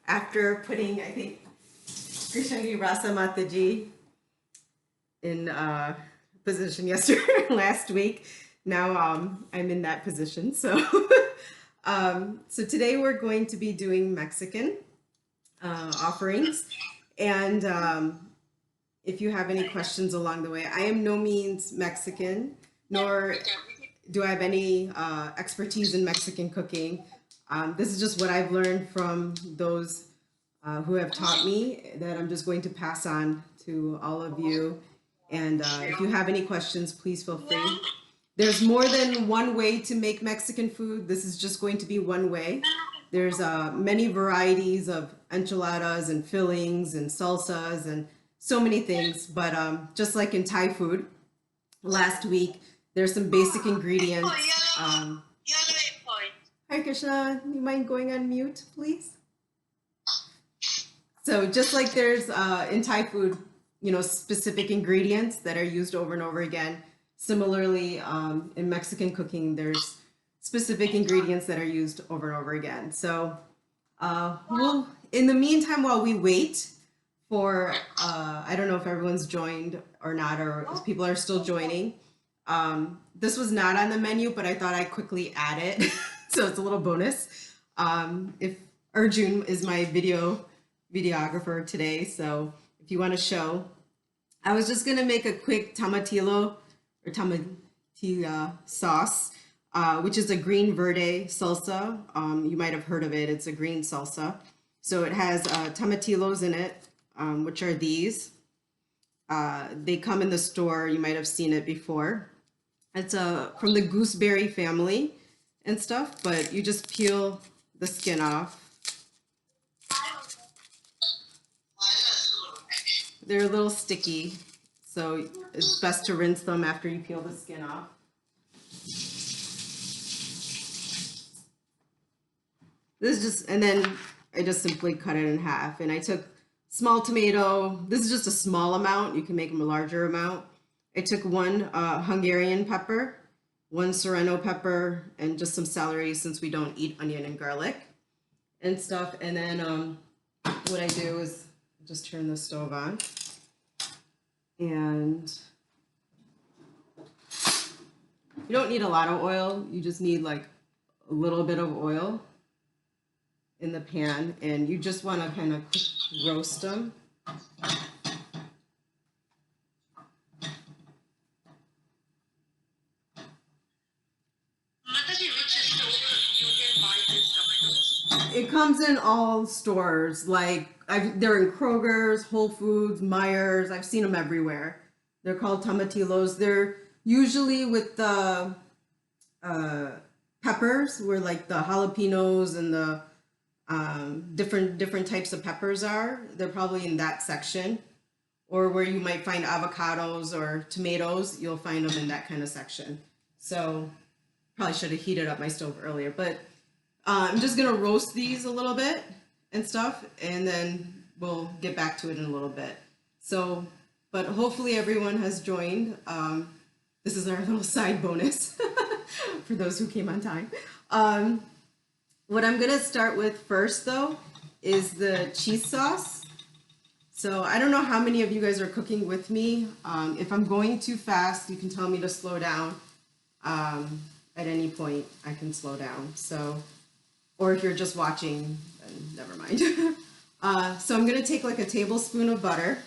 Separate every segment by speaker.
Speaker 1: After putting, I think, Krishnagi Rasa Mataji in position yesterday, last week, now I'm in that position. So, so today we're going to be doing Mexican offerings. And if you have any questions along the way, I am no means Mexican, nor do I have any expertise in Mexican cooking. This is just what I've learned from those who have taught me that I'm just going to pass on to all of you. And if you have any questions, please feel free. There's more than one way to make Mexican food. This is just going to be one way. There's many varieties of enchiladas and fillings and salsas and so many things. But just like in Thai food, last week, there's some basic ingredients. Hi, Krishna. You mind going on mute, please? So just like there's in Thai food, specific ingredients that are used over and over again. Similarly, in Mexican cooking, there's specific ingredients that are used over and over again. So in the meantime, while we wait for, I don't know if everyone's joined or not, or if people are still joining. This was not on the menu, but I thought I'd quickly add it. So it's a little bonus. If Arjun is my videographer today, so if you want to show, I was just going to make a quick tomatillo or tomatilla sauce, which is a green verde salsa. You might have heard of it. It's a green salsa. So it has tomatillos in it, which are these. They come in the store. You might have seen it before. It's from the gooseberry family and stuff, but you just peel the skin off. They're a little sticky, so it's best to rinse them after you peel the skin off. This is just, and then I just simply cut it in half. And I took small tomato. This is just a small amount. You can make them a larger amount. I took one Hungarian pepper, one serrano pepper, and just some celery since we don't eat onion and garlic and stuff. And then what I do is just turn the stove on. And you don't need a lot of oil. You just need like a little bit of oil in the pan. And you just want to kind of roast them. It comes in all stores, like they're in Kroger's, Whole Foods, Meijer's. I've seen them everywhere. They're called tomatillos. They're usually with the peppers, where like the jalapenos and the different types of peppers are. They're probably in that section. Or where you might find avocados or tomatoes, you'll find them in that kind of section. So probably should have heated up my stove earlier, but I'm just gonna roast these a little bit and stuff, and then we'll get back to it in a little bit. So, but hopefully everyone has joined. This is our little side bonus for those who came on time. What I'm gonna start with first though is the cheese sauce. So I don't know how many of you guys are cooking with me. If I'm going too fast, you can tell me to slow down. At any point, I can slow down. So, or if you're just watching, then never mind. So I'm gonna take like a tablespoon of butter.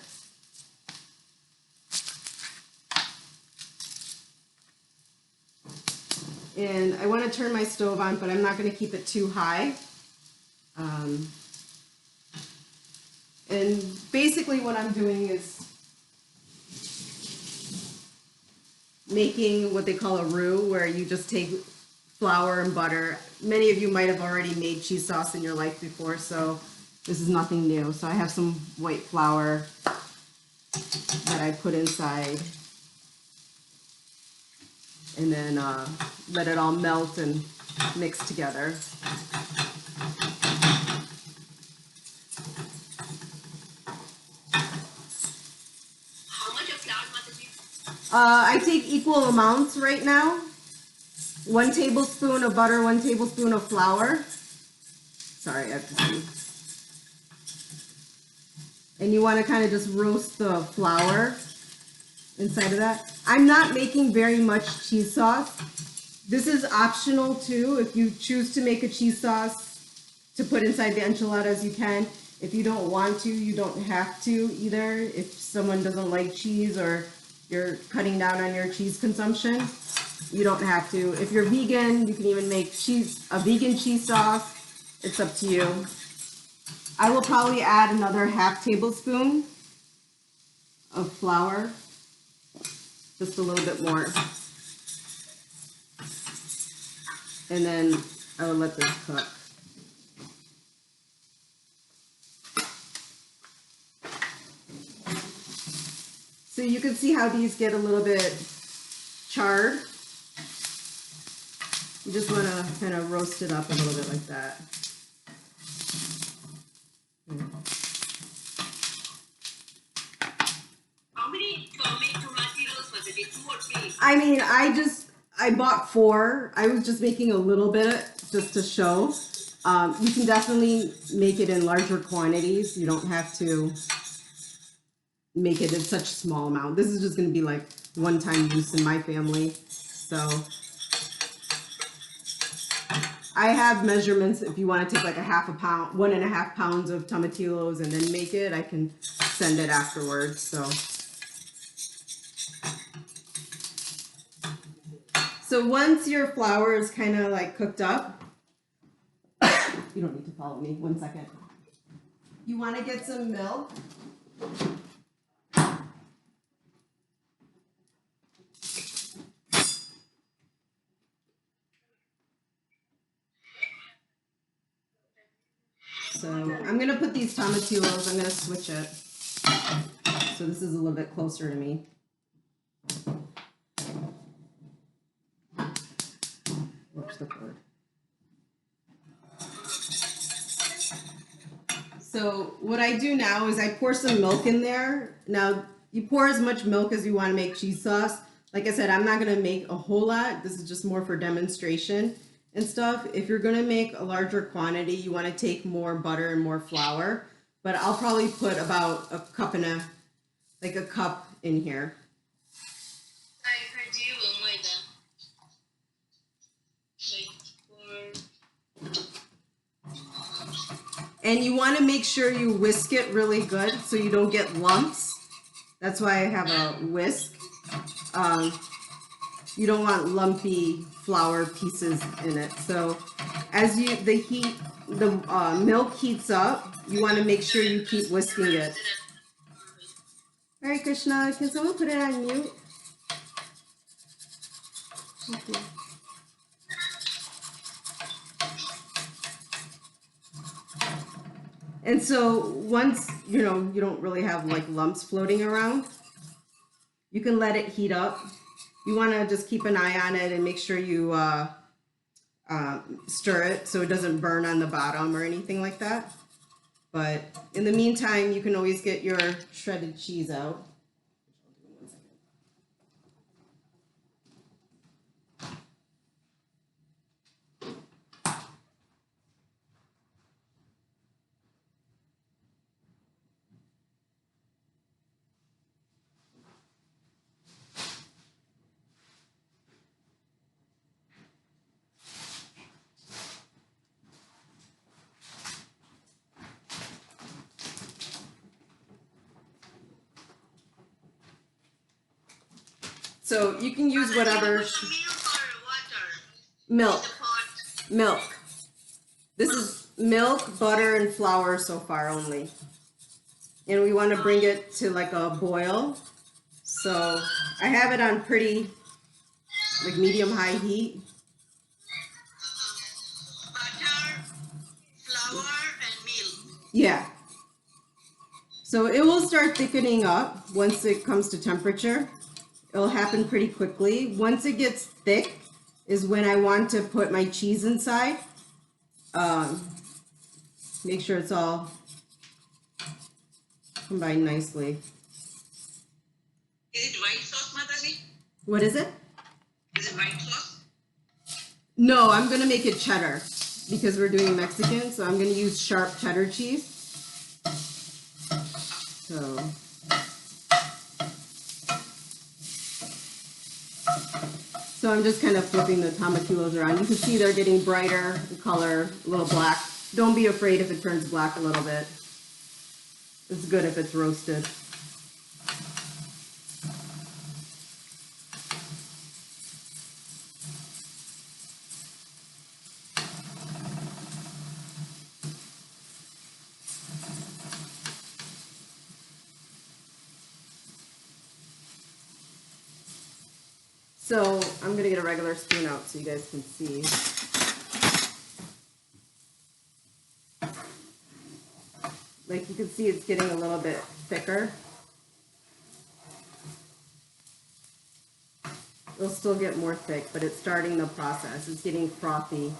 Speaker 1: And I wanna turn my stove on, but I'm not gonna keep it too high. And basically what I'm doing is making what they call a roux, where you just take flour and butter. Many of you might have already made cheese sauce in your life before, so this is nothing new. So I have some white flour that I put inside, and then let it all melt and mix together. I take equal amounts right now. 1 tablespoon of butter, 1 tablespoon of flour. Sorry, I have to see. And you want to kind of just roast the flour inside of that. I'm not making very much cheese sauce. This is optional too. If you choose to make a cheese sauce to put inside the enchiladas, you can. If you don't want to, you don't have to either. If someone doesn't like cheese or you're cutting down on your cheese consumption, you don't have to. If you're vegan, you can even make a vegan cheese sauce. It's up to you. I will probably add another half tablespoon of flour, just a little bit more. And then I will let this cook. So you can see how these get a little bit charred. You just want to kind of roast it up a little bit like that.
Speaker 2: How many tomatoes was it? 2 or 3?
Speaker 1: I mean, I bought 4. I was just making a little bit just to show. You can definitely make it in larger quantities. You don't have to make it in such a small amount. This is just going to be like one-time use in my family. So I have measurements. If you want to take like a half a pound, 1.5 pounds of tomatillos and then make it, I can send it afterwards. So once your flour is kind of like cooked up, you don't need to follow me, 1 second. You want to get some milk. So I'm going to put these tomatillos, I'm going to switch it. So this is a little bit closer to me. Whoops, the cord. So what I do now is I pour some milk in there. Now you pour as much milk as you want to make cheese sauce. Like I said, I'm not going to make a whole lot. This is just more for demonstration and stuff. If you're going to make a larger quantity, you want to take more butter and more flour. But I'll probably put about a cup in here. And you want to make sure you whisk it really good so you don't get lumps. That's why I have a whisk. You don't want lumpy flour pieces in it. So as the milk heats up, you want to make sure you keep whisking it. All right, Krishna, can someone put it on mute? Thank you. And so once, you don't really have like lumps floating around, you can let it heat up. You want to just keep an eye on it and make sure you stir it so it doesn't burn on the bottom or anything like that. But in the meantime, you can always get your shredded cheese out. So you can use whatever. Milk. Milk. This is milk, butter, and flour so far only. And we want to bring it to like a boil. So I have it on pretty like medium-high heat.
Speaker 2: Butter, flour, and milk.
Speaker 1: Yeah. So it will start thickening up once it comes to temperature. It'll happen pretty quickly. Once it gets thick is when I want to put my cheese inside. Make sure it's all combined nicely.
Speaker 2: Is it white sauce, Madani?
Speaker 1: What is it?
Speaker 2: Is it white sauce?
Speaker 1: No, I'm going to make it cheddar because we're doing Mexican. So I'm going to use sharp cheddar cheese. So I'm just kind of flipping the tomatillos around. You can see they're getting brighter in color, a little black. Don't be afraid if it turns black a little bit. It's good if it's roasted. So I'm gonna get a regular spoon out so you guys can see. Like you can see it's getting a little bit thicker. It'll still get more thick, but it's starting the process. It's getting frothy.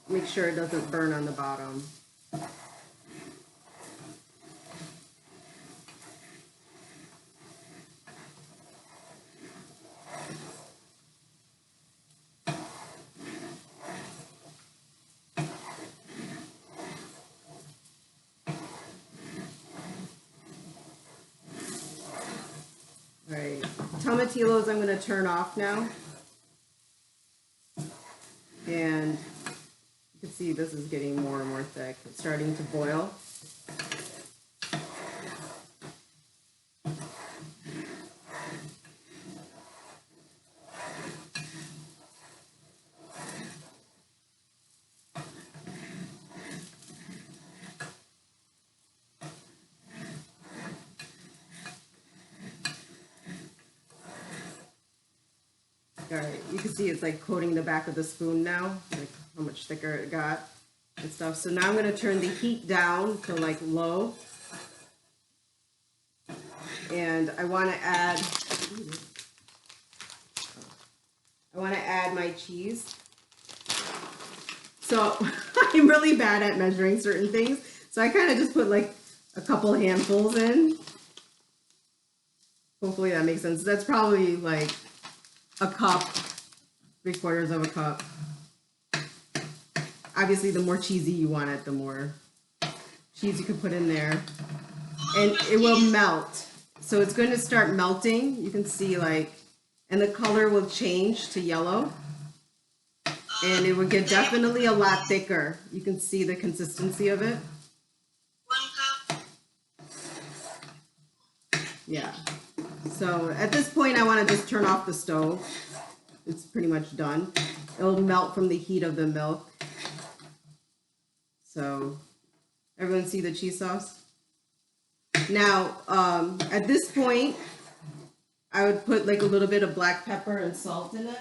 Speaker 1: Make sure it doesn't burn on the bottom. All right, tomatillos I'm going to turn off now. And you can see this is getting more and more thick. It's starting to boil. All right, you can see it's like coating the back of the spoon now, like how much thicker it got and stuff. So now I'm going to turn the heat down to like low. And I want to add my cheese. So I'm really bad at measuring certain things. So I kind of just put like a couple handfuls in. Hopefully that makes sense. That's probably like a cup, 3/4 of a cup. Obviously, the more cheesy you want it, the more cheese you can put in there. And it will melt. So it's going to start melting. You can see like, and the color will change to yellow. And it will get definitely a lot thicker. You can see the consistency of it.
Speaker 2: 1 cup.
Speaker 1: Yeah. So at this point, I want to just turn off the stove. It's pretty much done. It'll melt from the heat of the milk. So everyone see the cheese sauce? Now, at this point, I would put like a little bit of black pepper and salt in it.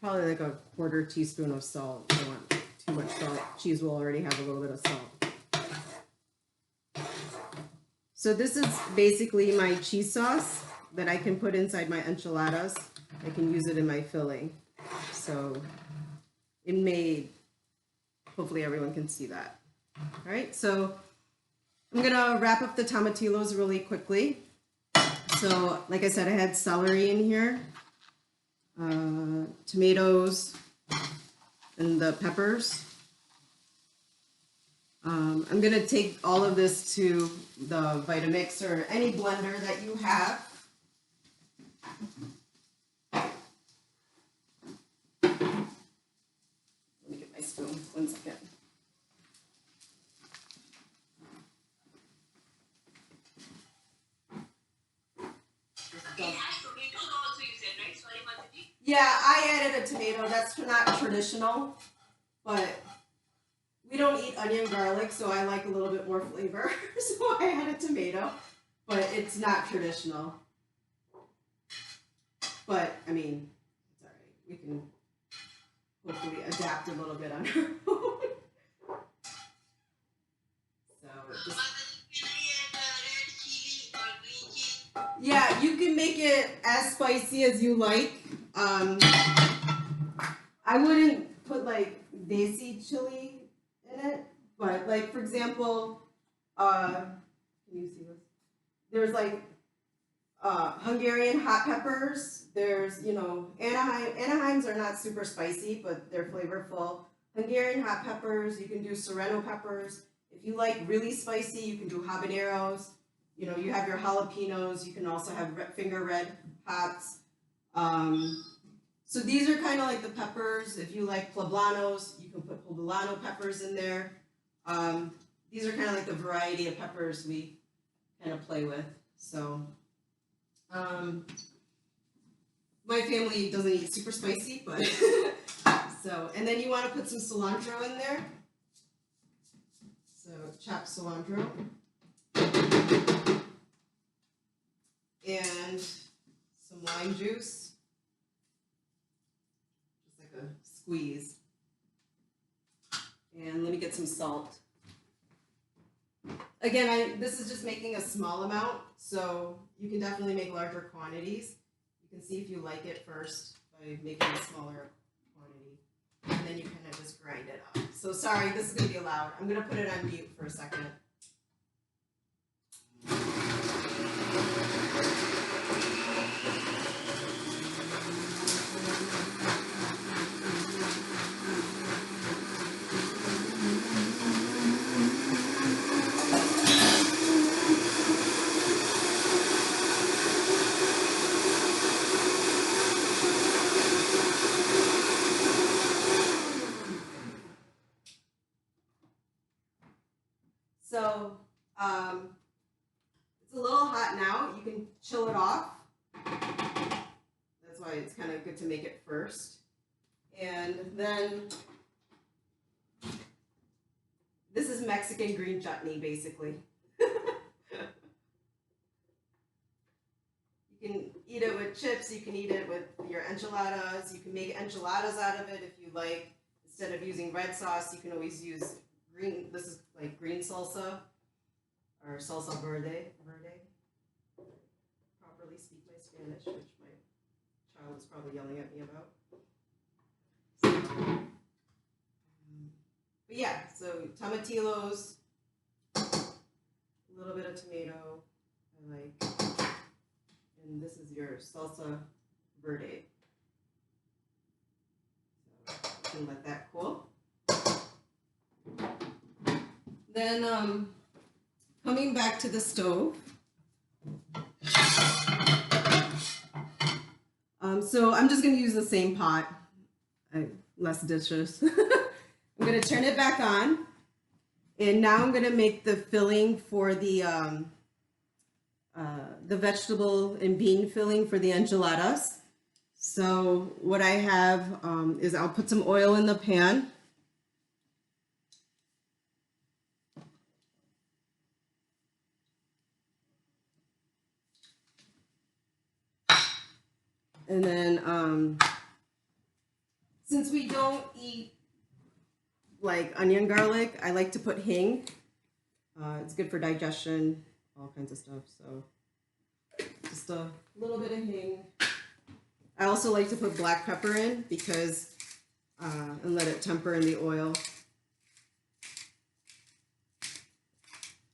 Speaker 1: Probably like a 1/4 teaspoon of salt. I don't want too much salt. Cheese will already have a little bit of salt. So this is basically my cheese sauce that I can put inside my enchiladas. I can use it in my filling. So it made, hopefully everyone can see that. All right, so I'm gonna wrap up the tomatillos really quickly. So like I said, I had celery in here. Tomatoes and the peppers. I'm going to take all of this to the Vitamix or any blender that you have. Let me get my spoon, 1 second. Yeah, I added a tomato. That's not traditional, but we don't eat onion garlic, so I like a little bit more flavor. So I added a tomato, but it's not traditional. But, I mean, it's all right. We can hopefully adapt a little bit on our own. So, just... Yeah, you can make it as spicy as you like. I wouldn't put like desi chili in it, but like for example, can you see this? There's like Hungarian hot peppers. There's, Anaheims are not super spicy, but they're flavorful. Hungarian hot peppers. You can do serrano peppers. If you like really spicy, you can do habaneros. You have your jalapenos. You can also have finger red hots. So these are kind of like the peppers. If you like poblanos, you can put poblano peppers in there. These are kind of like the variety of peppers we kind of play with. So, my family doesn't eat super spicy, but so, and then you want to put some cilantro in there. So chopped cilantro. And some lime juice. Just like a squeeze. And let me get some salt. Again, this is just making a small amount, so you can definitely make larger quantities. You can see if you like it first by making a smaller quantity, and then you kind of just grind it up. So sorry, this is going to be loud. I'm going to put it on mute for a second. So it's a little hot now. You can chill it off. That's why it's kind of good to make it first. And then this is Mexican green chutney, basically. You can eat it with chips. You can eat it with your enchiladas. You can make enchiladas out of it if you like. Instead of using red sauce, you can always use green. This is like green salsa or salsa verde. Properly speak my Spanish, which my child is probably yelling at me about. But yeah, so tomatillos, a little bit of tomato, I like, and this is your salsa verde. So you can let that cool. Then coming back to the stove. So I'm just going to use the same pot, less dishes. I'm going to turn it back on, and now I'm going to make the filling for the vegetable and bean filling for the enchiladas. So what I have is I'll put some oil in the pan. And then, since we don't eat like onion garlic, I like to put hing. It's good for digestion, all kinds of stuff. So just a little bit of hing. I also like to put black pepper in because, and let it temper in the oil.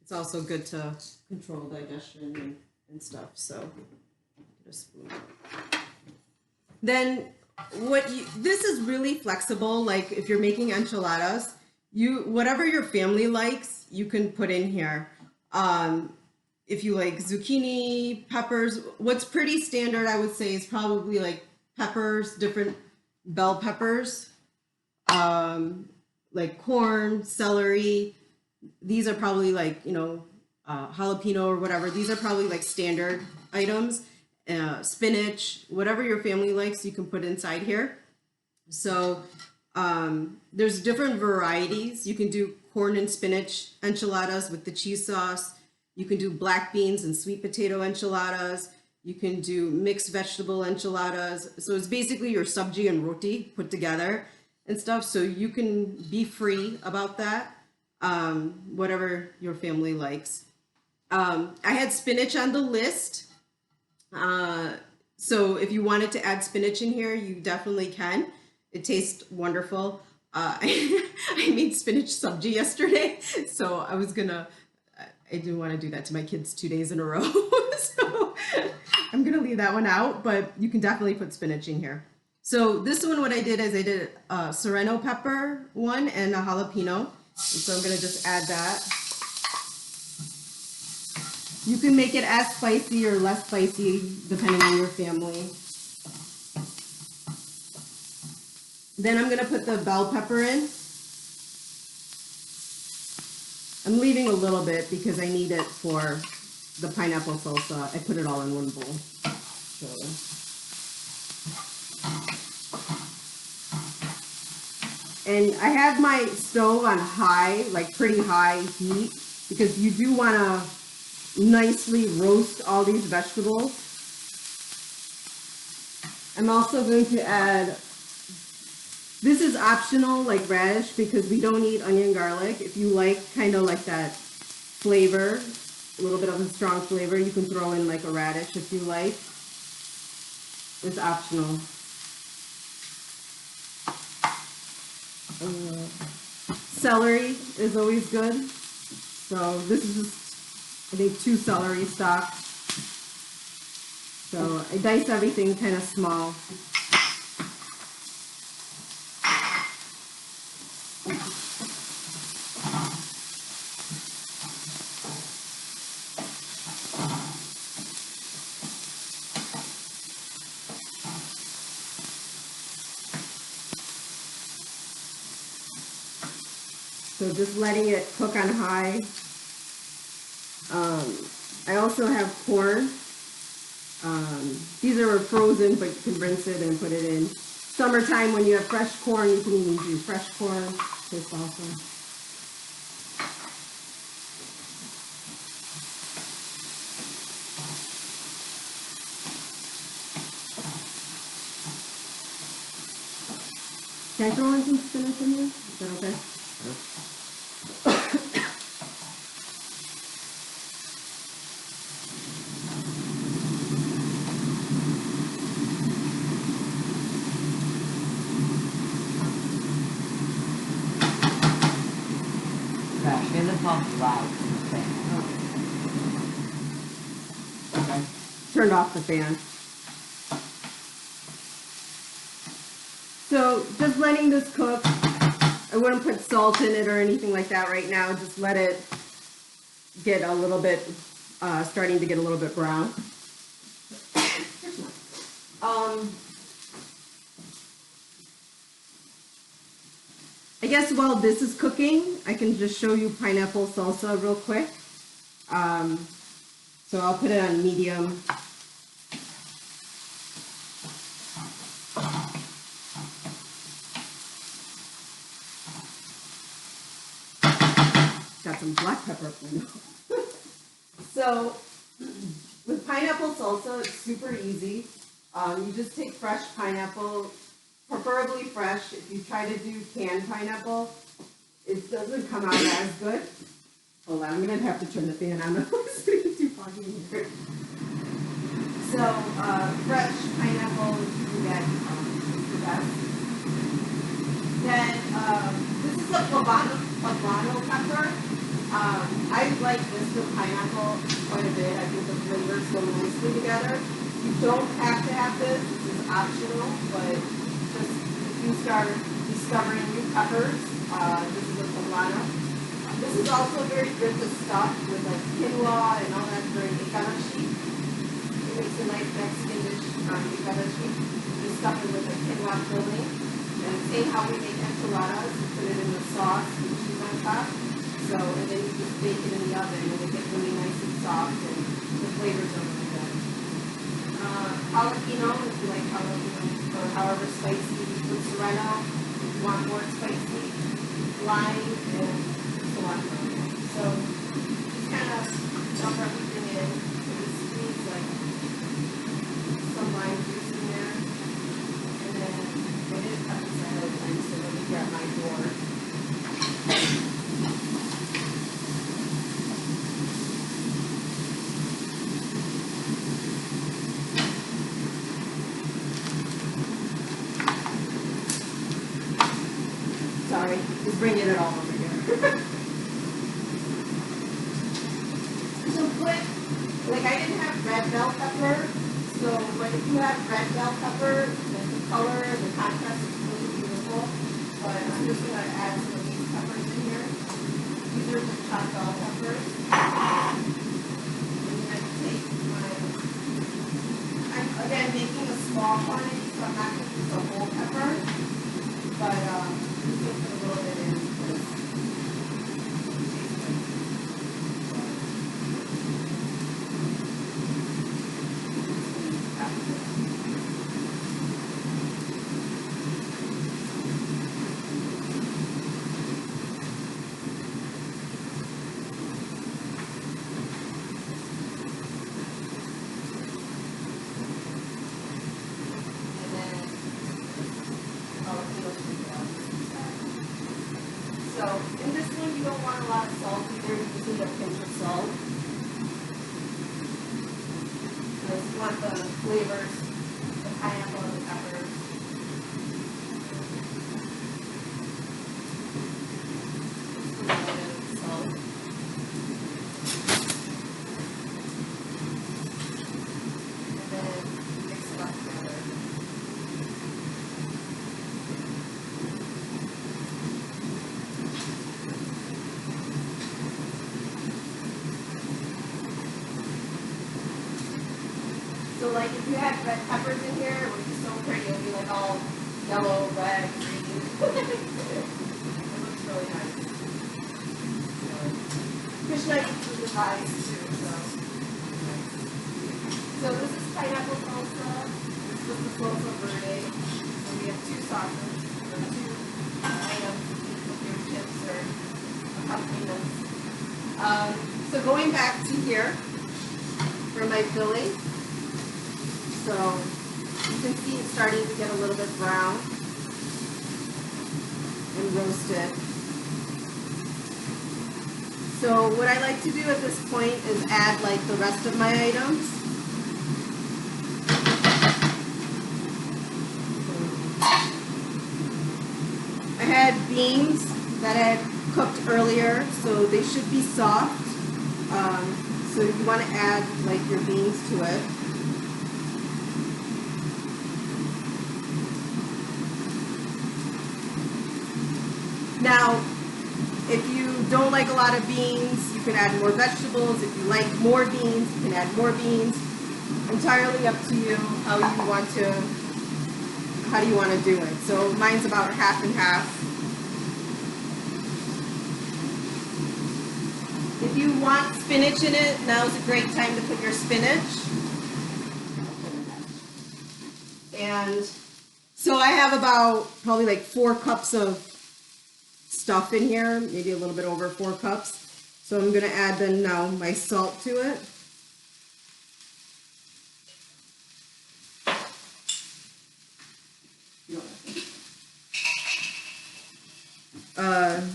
Speaker 1: It's also good to control digestion and stuff. So get a spoon. Then this is really flexible. Like if you're making enchiladas, whatever your family likes, you can put in here. If you like zucchini, peppers, what's pretty standard, I would say, is probably like peppers, different bell peppers, like corn, celery. These are probably like, jalapeno or whatever. These are probably like standard items. Spinach, whatever your family likes, you can put inside here. So there's different varieties. You can do corn and spinach enchiladas with the cheese sauce. You can do black beans and sweet potato enchiladas. You can do mixed vegetable enchiladas. So it's basically your sabji and roti put together and stuff. So you can be free about that, whatever your family likes. I had spinach on the list. So if you wanted to add spinach in here, you definitely can. It tastes wonderful. I made spinach sabji yesterday, so I didn't want to do that to my kids 2 days in a row. So I'm gonna leave that one out, but you can definitely put spinach in here. So this one, what I did is I did a serrano pepper one and a jalapeno. And so I'm gonna just add that. You can make it as spicy or less spicy depending on your family. Then I'm gonna put the bell pepper in. I'm leaving a little bit because I need it for the pineapple salsa. I put it all in one bowl. So. And I have my stove on high, like pretty high heat, because you do want to nicely roast all these vegetables. I'm also going to add, this is optional, like radish, because we don't eat onion garlic. If you like kind of like that flavor, a little bit of a strong flavor, you can throw in like a radish if you like. It's optional. Celery is always good. So this is just, I think, 2 celery stalks. So I dice everything kind of small. So just letting it cook on high. I also have corn. These are frozen, but you can rinse it and put it in. Summertime, when you have fresh corn, you can even do fresh corn. Tastes awesome. Can I throw in some spinach in here? Is that okay?
Speaker 3: In the pump loud.
Speaker 1: Okay. Turned off the fan. So just letting this cook. I wouldn't put salt in it or anything like that right now. Just let it get a little bit, starting to get a little bit brown. I guess while this is cooking, I can just show you pineapple salsa real quick. So I'll put it on medium. Got some black pepper. So with pineapple salsa, it's super easy. You just take fresh pineapple, preferably fresh. If you try to do canned pineapple, it doesn't come out as good. Hold on, I'm gonna have to turn the fan on. It's getting too foggy in here. So fresh pineapple you can get is the best. Then this is a poblano pepper. I like this with pineapple quite a bit. I think the flavors go nicely together. You don't have to have this. This is optional, but just if you start discovering new peppers, this is a poblano. This is also very good to stuff with like quinoa and all that for Echiladas. It makes a nice Mexican dish, Echiladas. You stuff it with a quinoa filling. And same how we make enchiladas, you put it in the sauce with cheese on top. So, and then you just bake it in the oven and it gets really nice and soft and the flavors are really good. Jalapeno, if you like jalapeno, or however spicy, you put serrano, if you want more spicy, lime, and cilantro. So, just kind of dump everything in. So this needs like some lime juice in there. And then I did cut this ahead of time, so let me grab my board. bringing it all over here. So put, like I didn't have red bell pepper, so but if you have red bell pepper, the color and the contrast is really beautiful. But I'm just gonna add some of these peppers in here. These are just chopped bell peppers. And I take my, I'm again making a small quantity, so I'm not gonna use the whole pepper, but just put a little bit in because it tastes good. So in this one, you don't want a lot of salt either. You just need a pinch of salt. Because you want the flavors, the pineapple and the peppers. Just a little bit of salt. And then mix it all together. So like if you had red peppers in here, it would be so pretty. It would be like all yellow, red, green. It looks really nice. Krishna eats with his eyes too, so this is pineapple salsa. This is the salsa verde. And we have two sauces, or two items with your chips or accompaniments. So going back to here for my filling. So you can see it's starting to get a little bit brown and roasted. So what I like to do at this point is add like the rest of my items. I had beans that I had cooked earlier, so they should be soft. So you want to add like your beans to it. Now, if you don't like a lot of beans, you can add more vegetables. If you like more beans, you can add more beans. Entirely up to you how you want to do it. So mine's about half and half. If you want spinach in it, now's a great time to put your spinach. And so I have about probably like 4 cups of stuff in here, maybe a little bit over 4 cups. So I'm going to add then now my salt to it.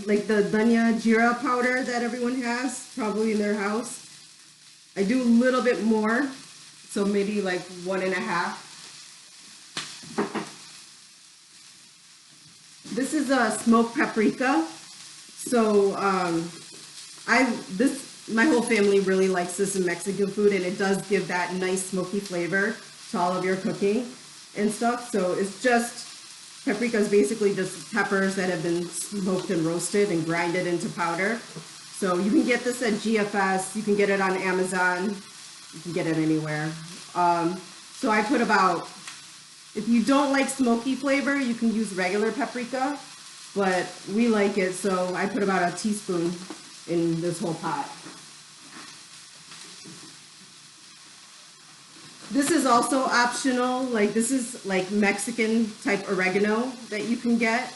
Speaker 1: Like the dhania jeera powder that everyone has probably in their house. I do a little bit more, so maybe like 1.5. This is a smoked paprika. So my whole family really likes this in Mexican food, and it does give that nice smoky flavor to all of your cooking and stuff. So it's just, paprika is basically just peppers that have been smoked and roasted and grinded into powder. So you can get this at GFS, you can get it on Amazon, you can get it anywhere. So I put about, if you don't like smoky flavor, you can use regular paprika, but we like it, so I put about a teaspoon in this whole pot. This is also optional, like this is like Mexican type oregano that you can get.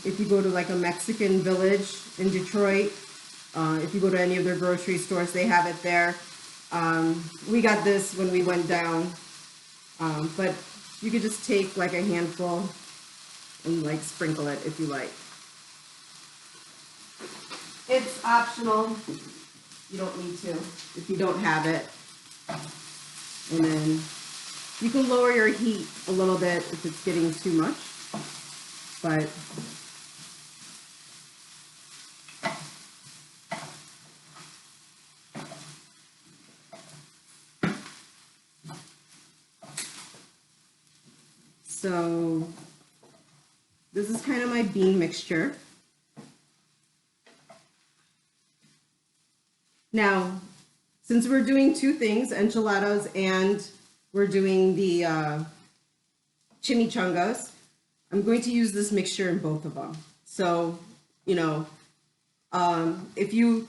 Speaker 1: If you go to like a Mexican village in Detroit, if you go to any of their grocery stores, they have it there. We got this when we went down, but you could just take like a handful and like sprinkle it if you like. It's optional. You don't need to if you don't have it. And then you can lower your heat a little bit if it's getting too much. But So this is kind of my bean mixture. Now, since we're doing two things, enchiladas and we're doing the chimichangas, I'm going to use this mixture in both of them. So, you know, if you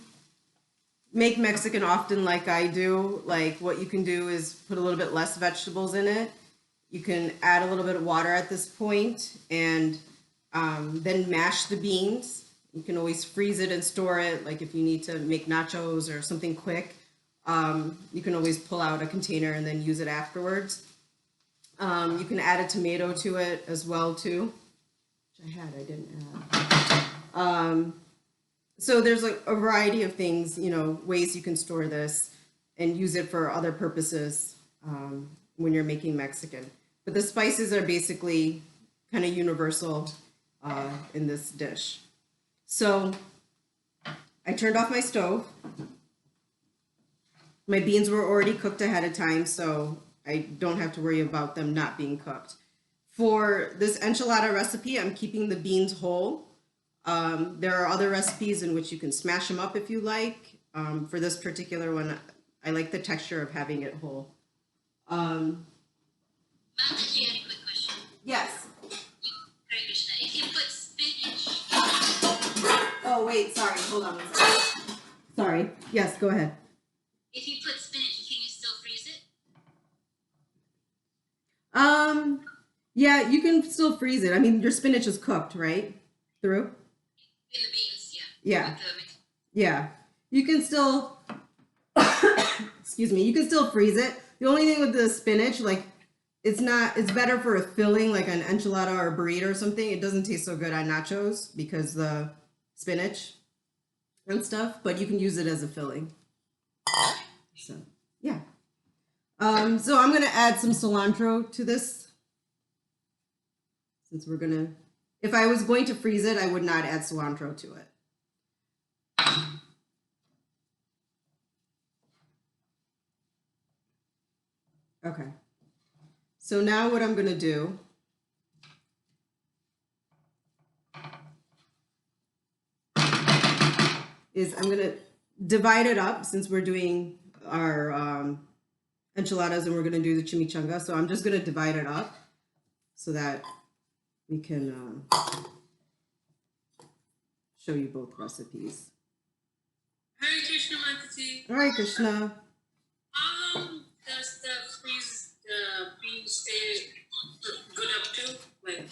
Speaker 1: make Mexican often like I do, like what you can do is put a little bit less vegetables in it. You can add a little bit of water at this point and then mash the beans. You can always freeze it and store it. Like if you need to make nachos or something quick, you can always pull out a container and then use it afterwards. You can add a tomato to it as well too, which I didn't add. So there's a variety of things, you know, ways you can store this and use it for other purposes when you're making Mexican. But the spices are basically kind of universal in this dish. So I turned off my stove. My beans were already cooked ahead of time, so I don't have to worry about them not being cooked. For this enchilada recipe, I'm keeping the beans whole. There are other recipes in which you can smash them up if you like. For this particular one, I like the texture of having it whole.
Speaker 2: Ma'am, actually, I had a quick question.
Speaker 1: Yes.
Speaker 2: Hare Krishna. If you put spinach,
Speaker 1: Oh, wait, sorry. Hold on one second. Sorry. Yes, go ahead.
Speaker 2: if you put spinach, can you still freeze it?
Speaker 1: Yeah, you can still freeze it. I mean, your spinach is cooked, right? Through?
Speaker 2: In the beans, yeah.
Speaker 1: Yeah.
Speaker 2: With the mix.
Speaker 1: Yeah. You can still, excuse me, you can still freeze it. The only thing with the spinach, like, it's better for a filling, like an enchilada or a burrito or something. It doesn't taste so good on nachos because the spinach and stuff, but you can use it as a filling. So, yeah. So I'm going to add some cilantro to this. Since we're going to, if I was going to freeze it, I would not add cilantro to it. Okay. So now what I'm going to do is I'm going to divide it up since we're doing our enchiladas and we're going to do the chimichanga. So I'm just going to divide it up so that we can show you both recipes.
Speaker 2: Hare Krishna, Matati.
Speaker 1: All right, Krishna.
Speaker 2: Does the freeze beans stay good up to? Like,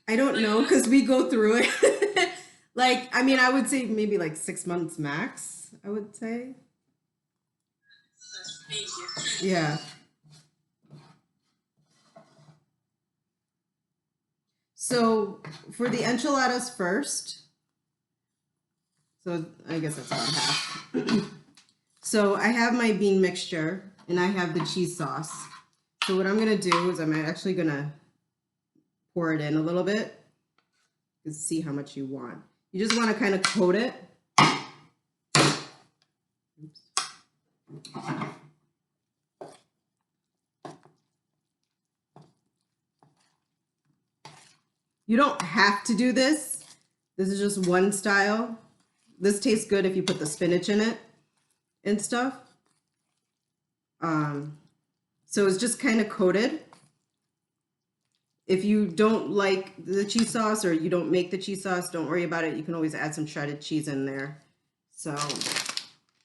Speaker 1: I don't know because we go through it. Like, I mean, I would say maybe like 6 months max, I would say.
Speaker 2: that's easy.
Speaker 1: Yeah. So for the enchiladas first, so I guess that's about half. So I have my bean mixture and I have the cheese sauce. So what I'm gonna do is I'm actually gonna pour it in a little bit to see how much you want. You just want to kind of coat it. Oops. You don't have to do this. This is just one style. This tastes good if you put the spinach in it and stuff. So it's just kind of coated. If you don't like the cheese sauce or you don't make the cheese sauce, don't worry about it. You can always add some shredded cheese in there. So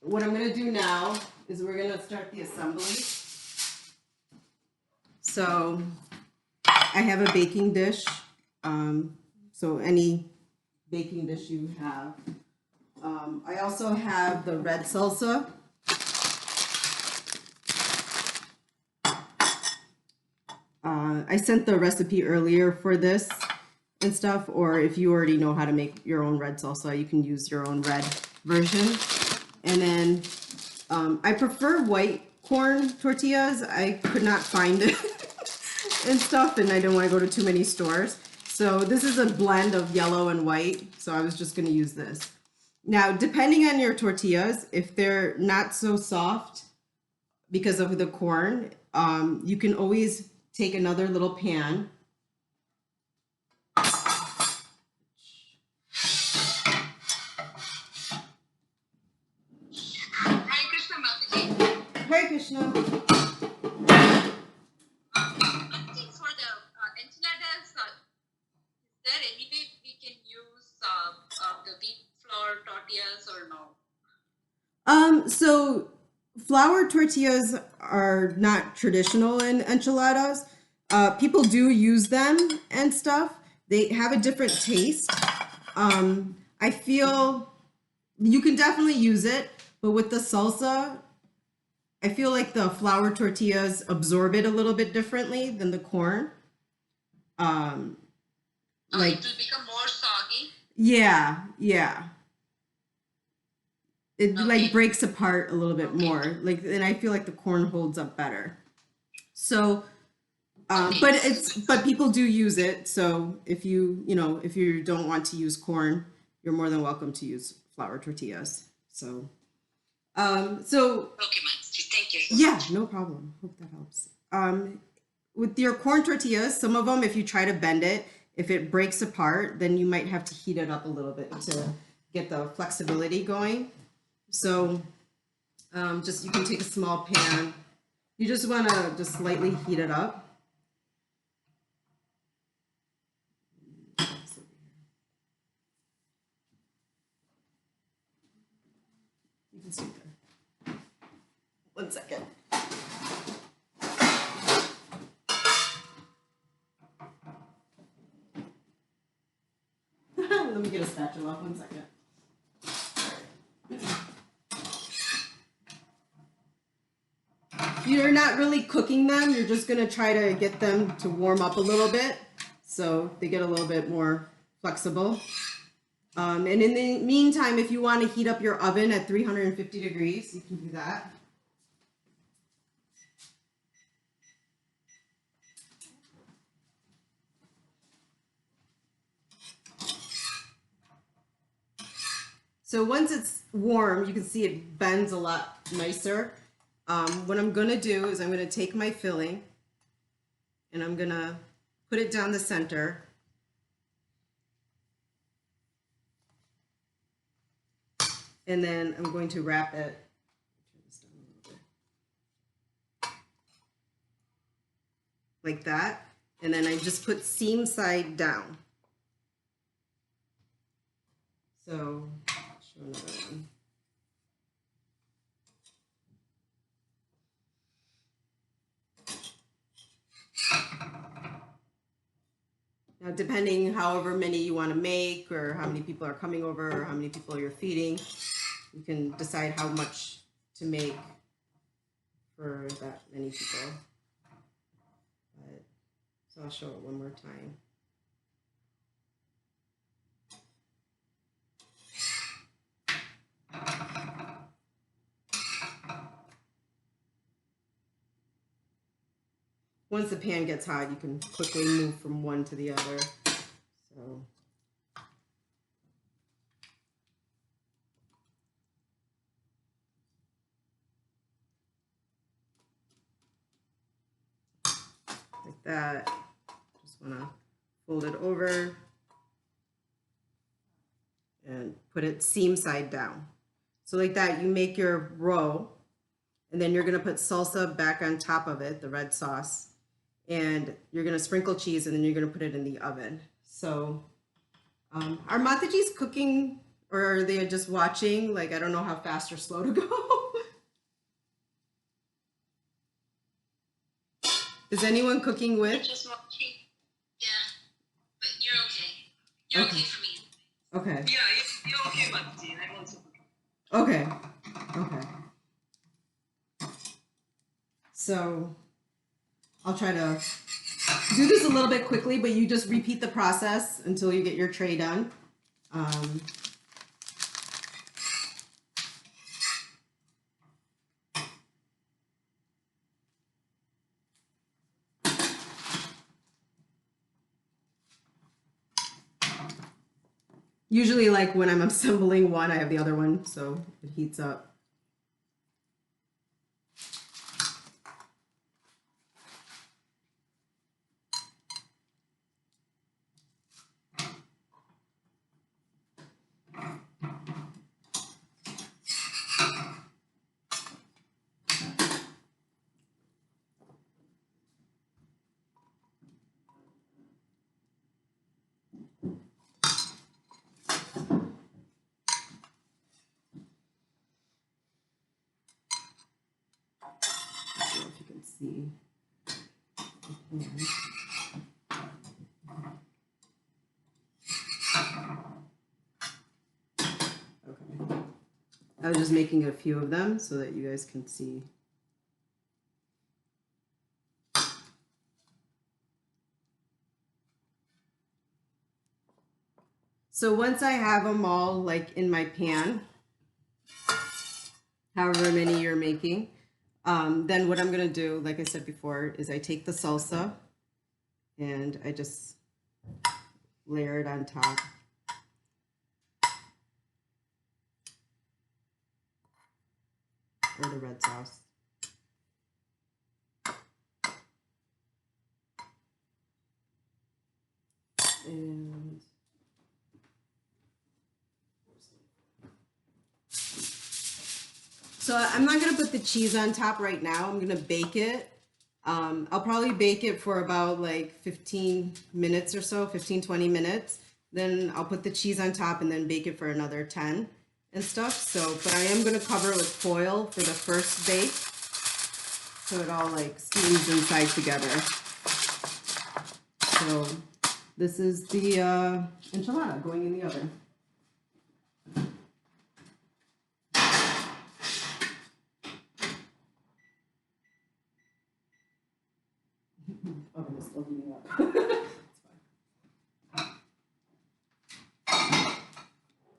Speaker 1: what I'm going to do now is we're going to start the assembly. So I have a baking dish. So any baking dish you have. I also have the red salsa. I sent the recipe earlier for this and stuff, or if you already know how to make your own red salsa, you can use your own red version. And then I prefer white corn tortillas. I could not find it and stuff, and I didn't want to go to too many stores. So this is a blend of yellow and white, so I was just going to use this. Now, depending on your tortillas, if they're not so soft, because of the corn, you can always take another little pan.
Speaker 2: Hare Krishna, Mataji.
Speaker 1: Hare Krishna.
Speaker 2: Mataji, for the enchiladas, is there any way we can use the wheat flour tortillas or no?
Speaker 1: So flour tortillas are not traditional in enchiladas. People do use them and stuff. They have a different taste. I feel you can definitely use it, but with the salsa, I feel like the flour tortillas absorb it a little bit differently than the corn. Like,
Speaker 2: It will become more soggy.
Speaker 1: yeah. It like
Speaker 2: Okay.
Speaker 1: breaks apart a little bit
Speaker 2: Okay.
Speaker 1: more. Like, and I feel like the corn holds up better. So,
Speaker 2: Okay.
Speaker 1: but people do use it. So if if you don't want to use corn, you're more than welcome to use flour tortillas. So,
Speaker 2: Okay, Mataji, thank you.
Speaker 1: yeah, no problem. Hope that helps. With your corn tortillas, some of them, if you try to bend it, if it breaks apart, then you might have to heat it up a little bit to get the flexibility going. So just you can take a small pan. You just want to just lightly heat it up. You can see there. 1 second. Let me get a spatula. 1 second. You're not really cooking them. You're just going to try to get them to warm up a little bit so they get a little bit more flexible. And in the meantime, if you want to heat up your oven at 350 degrees, you can do that. So once it's warm, you can see it bends a lot nicer. What I'm gonna do is I'm gonna take my filling and I'm gonna put it down the center. And then I'm going to wrap it. Like that. And then I just put seam side down. So, show another one. Now, depending however many you want to make or how many people are coming over or how many people you're feeding, you can decide how much to make for that many people. But, so I'll show it one more time. Once the pan gets hot, you can quickly move from one to the other. So. Like that. Just want to fold it over and put it seam side down. So like that, you make your row, and then you're going to put salsa back on top of it, the red sauce, and you're going to sprinkle cheese, and then you're going to put it in the oven. So are Mataji's cooking, or are they just watching? Like, I don't know how fast or slow to go. Is anyone cooking with?
Speaker 2: Just watching. Yeah, but you're okay. You're okay for me.
Speaker 1: Okay.
Speaker 2: Yeah, you're okay, Mataji. I'm also
Speaker 1: Okay.
Speaker 2: okay.
Speaker 1: So I'll try to do this a little bit quickly, but you just repeat the process until you get your tray done. Usually, like when I'm assembling one, I have the other one, so it heats up. see. Okay. I was just making a few of them so that you guys can see. So once I have them all like in my pan, however many you're making, then what I'm gonna do, like I said before, is I take the salsa and I just layer it on top. Or the red sauce. And so I'm not gonna put the cheese on top right now. I'm gonna bake it. I'll probably bake it for about like 15 minutes or so, 15-20 minutes. Then I'll put the cheese on top and then bake it for another 10 and stuff. So, but I am gonna cover it with foil for the first bake, so it all like steams inside together. So this is the enchilada going in the oven. Oven is still heating up.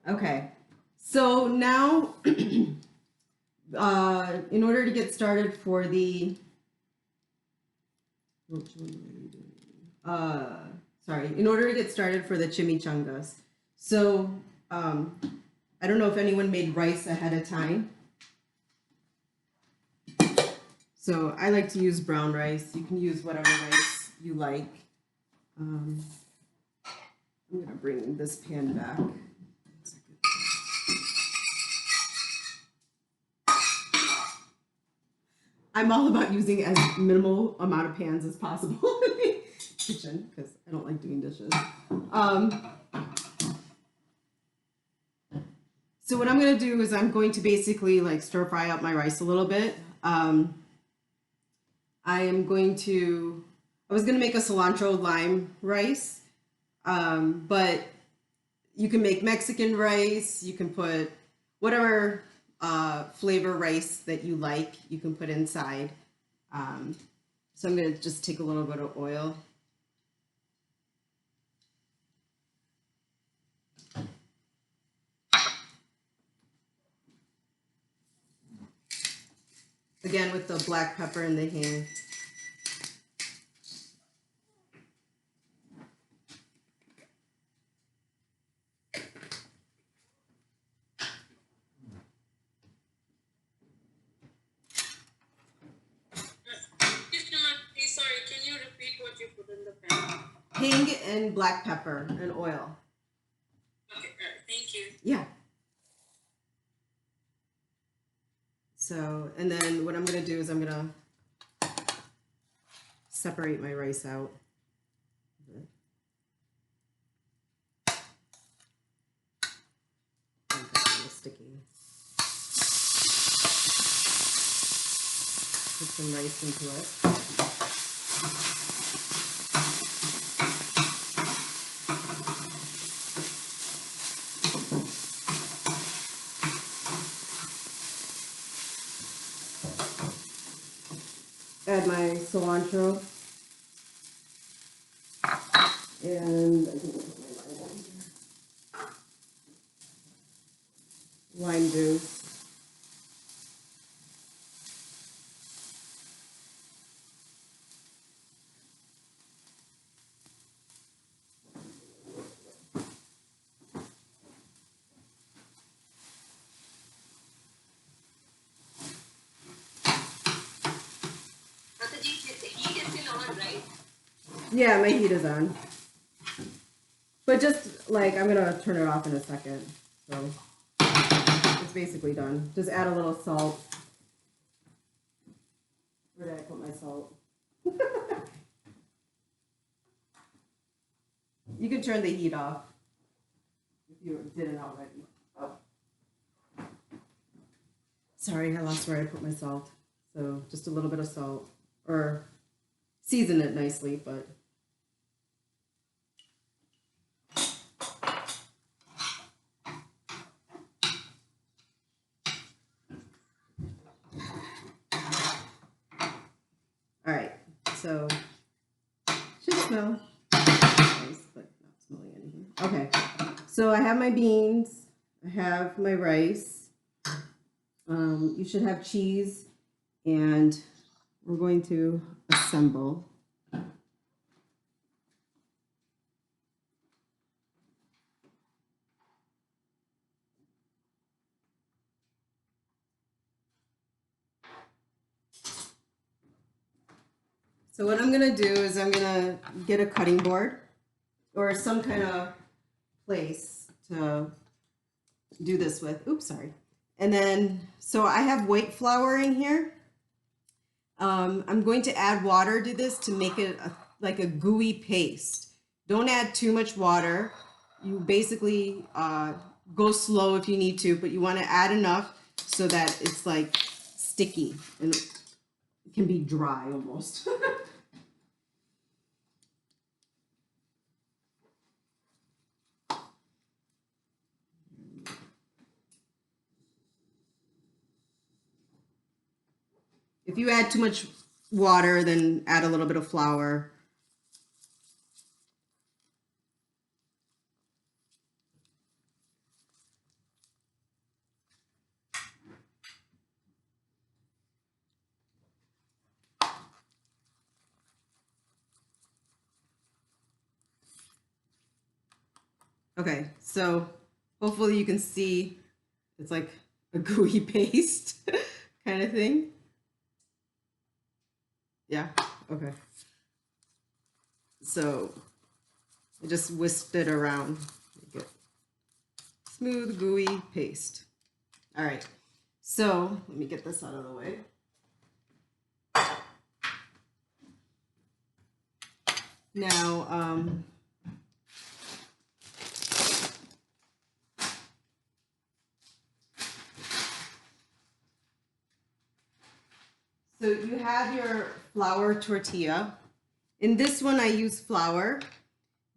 Speaker 1: Okay, so now in order to get started for the in order to get started for the chimichangas. So I don't know if anyone made rice ahead of time. So I like to use brown rice. You can use whatever rice you like. I'm gonna bring this pan back. I'm all about using as minimal amount of pans as possible in the kitchen because I don't like doing dishes. So what I'm going to do is I'm going to basically like stir fry up my rice a little bit. I was going to make a cilantro lime rice, but you can make Mexican rice. You can put whatever flavor rice that you like, you can put inside. So I'm going to just take a little bit of oil. Again, with the black pepper in the hand.
Speaker 2: Sorry, can you repeat what you put in the pan?
Speaker 1: Hing and black pepper and oil.
Speaker 2: Okay, thank you.
Speaker 1: Yeah. So, and then what I'm going to do is I'm going to separate my rice out. Sticky. Put some rice into it. Add my cilantro. And I think I'll put my lime in here. Lime juice. Yeah, my heat is on. But just like, I'm gonna turn it off in a second. So it's basically done. Just add a little salt. Where did I put my salt? You can turn the heat off if you didn't already. Oh. Sorry, I lost where I put my salt. So just a little bit of salt or season it nicely, but all right, so should smell nice, but not smelling anything. Okay, so I have my beans, I have my rice. You should have cheese, and we're going to assemble. So what I'm gonna do is I'm gonna get a cutting board or some kind of place to do this with. Oops, sorry. And then, so I have white flour in here. I'm going to add water to this to make it like a gooey paste. Don't add too much water. You basically go slow if you need to, but you want to add enough so that it's like sticky and it can be dry almost. If you add too much water, then add a little bit of flour. Okay, so hopefully you can see it's like a gooey paste kind of thing. Yeah, okay. So I just whisked it around, make it smooth, gooey paste. All right, so let me get this out of the way. Now, so you have your flour tortilla. In this one, I use flour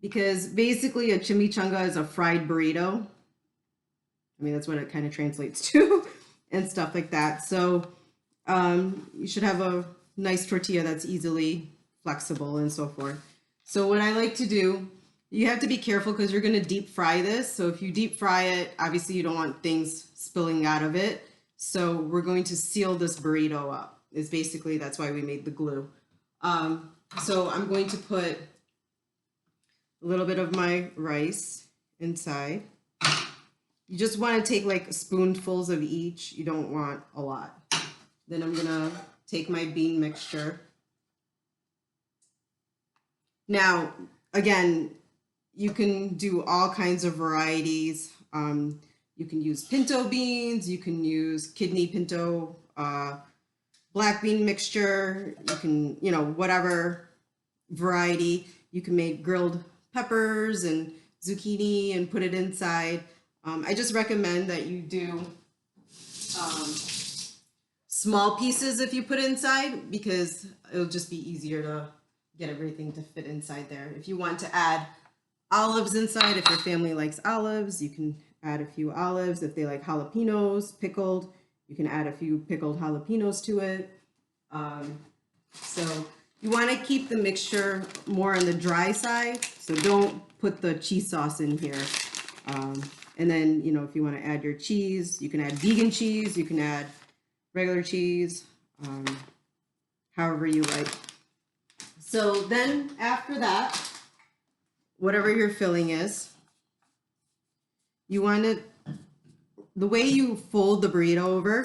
Speaker 1: because basically a chimichanga is a fried burrito. I mean, that's what it kind of translates to and stuff like that. So you should have a nice tortilla that's easily flexible and so forth. So what I like to do, you have to be careful because you're going to deep fry this. So if you deep fry it, obviously you don't want things spilling out of it. So we're going to seal this burrito up. Is basically, that's why we made the glue. So I'm going to put a little bit of my rice inside. You just want to take like spoonfuls of each. You don't want a lot. Then I'm gonna take my bean mixture. Now, again, you can do all kinds of varieties. You can use pinto beans, you can use kidney pinto, black bean mixture, you can, whatever variety. You can make grilled peppers and zucchini and put it inside. I just recommend that you do small pieces if you put inside because it'll just be easier to get everything to fit inside there. If you want to add olives inside, if your family likes olives, you can add a few olives. If they like jalapenos pickled, you can add a few pickled jalapenos to it. So you want to keep the mixture more on the dry side, so don't put the cheese sauce in here. And then, if you want to add your cheese, you can add vegan cheese, you can add regular cheese, however you like. So then after that, whatever your filling is, you want to, the way you fold the burrito over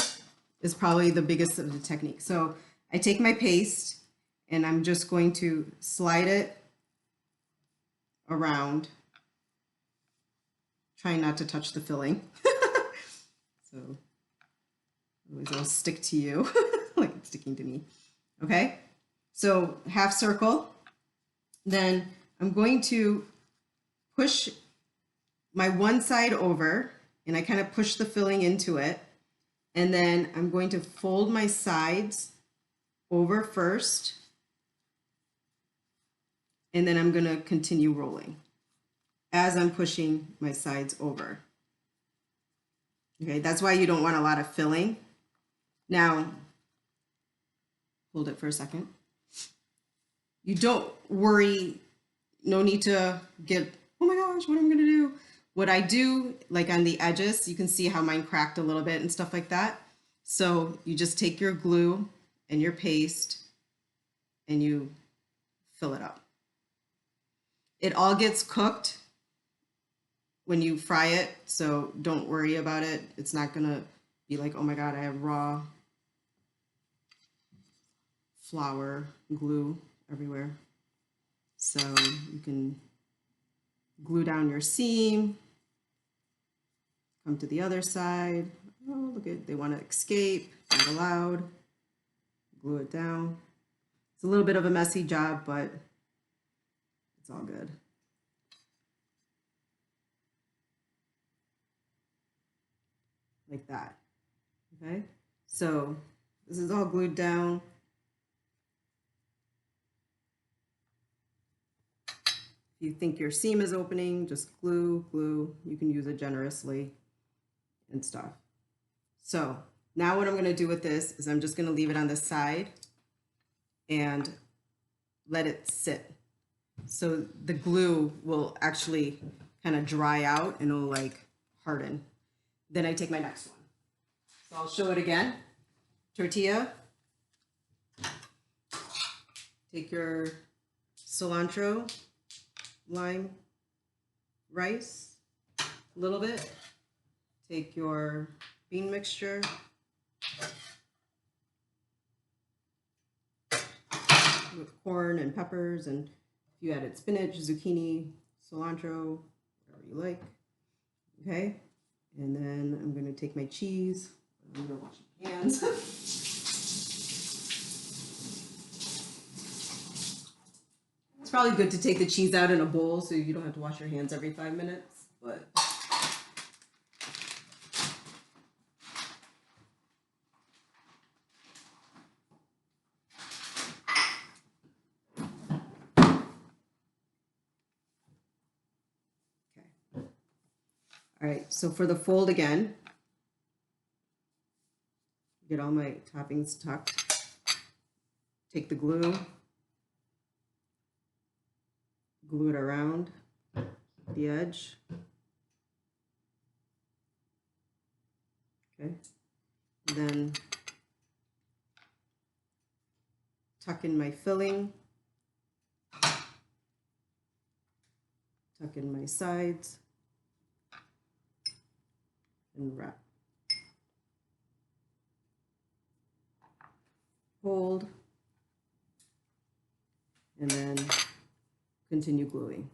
Speaker 1: is probably the biggest of the technique. So I take my paste and I'm just going to slide it around, trying not to touch the filling. So otherwise it'll stick to you like it's sticking to me. Okay, so half circle. Then I'm going to push my one side over and I kind of push the filling into it. And then I'm going to fold my sides over first, and then I'm going to continue rolling as I'm pushing my sides over. Okay, that's why you don't want a lot of filling. Now, hold it for a second. You don't worry, no need to get, oh my gosh, what am I going to do? What I do, like on the edges, you can see how mine cracked a little bit and stuff like that. So you just take your glue and your paste and you fill it up. It all gets cooked when you fry it, so don't worry about it. It's not gonna be like, oh my God, I have raw flour glue everywhere. So you can glue down your seam, come to the other side. Oh, look at, they want to escape, not allowed. Glue it down. It's a little bit of a messy job, but it's all good. Like that, okay? So this is all glued down. If you think your seam is opening, just glue, glue. You can use it generously and stuff. So now what I'm gonna do with this is I'm just gonna leave it on the side and let it sit. So the glue will actually kind of dry out and it'll like harden. Then I take my next one. So I'll show it again. Tortilla. Take your cilantro, lime, rice, a little bit. Take your bean mixture. With corn and peppers, and if you added spinach, zucchini, cilantro, whatever you like. Okay, and then I'm going to take my cheese. I'm going to wash my hands. It's probably good to take the cheese out in a bowl so you don't have to wash your hands every 5 minutes, but all right, so for the fold again, get all my toppings tucked. Take the glue, glue it around the edge. Okay, and then tuck in my filling, tuck in my sides, and wrap. Hold, and then continue gluing.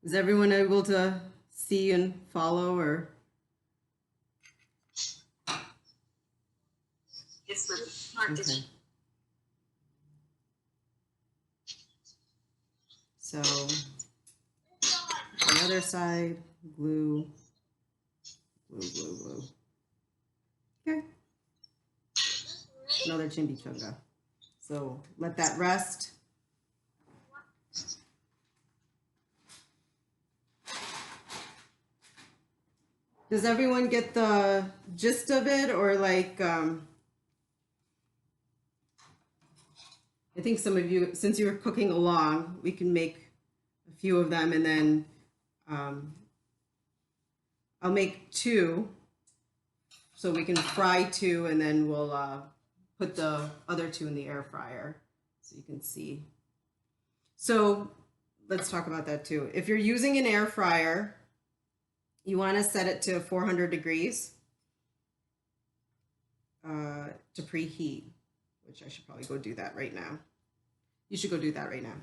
Speaker 1: Is everyone able to see and follow, or?
Speaker 2: Yes, ma'am.
Speaker 1: Okay. So the other side, glue, glue, glue, glue. Okay. Another chimichanga. So let that rest. Does everyone get the gist of it, or like, I think some of you, since you're cooking along, we can make a few of them, and then I'll make 2, so we can fry 2, and then we'll put the other 2 in the air fryer, so you can see. So let's talk about that too. If you're using an air fryer, you want to set it to 400 degrees to preheat, which I should probably go do that right now. You should go do that right now,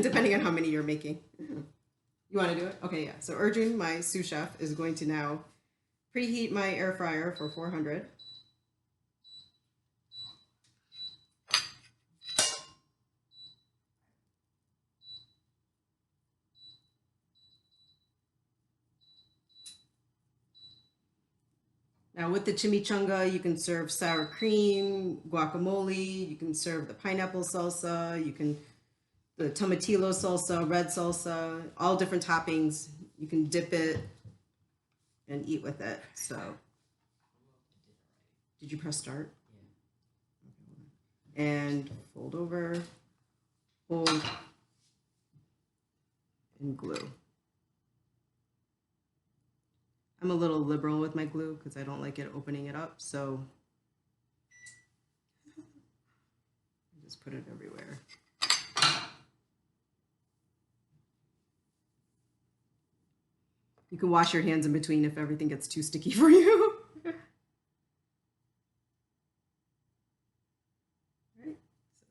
Speaker 1: depending on how many you're making. You want to do it? Okay, yeah. So Arjun, my sous chef, is going to now preheat my air fryer for 400. Now with the chimichanga, you can serve sour cream, guacamole, you can serve the pineapple salsa, the tomatillo salsa, red salsa, all different toppings. You can dip it and eat with it. So, did you press start?
Speaker 3: Yeah.
Speaker 1: And fold over, hold, and glue. I'm a little liberal with my glue because I don't like it opening it up, so I just put it everywhere. You can wash your hands in between if everything gets too sticky for you. Right, so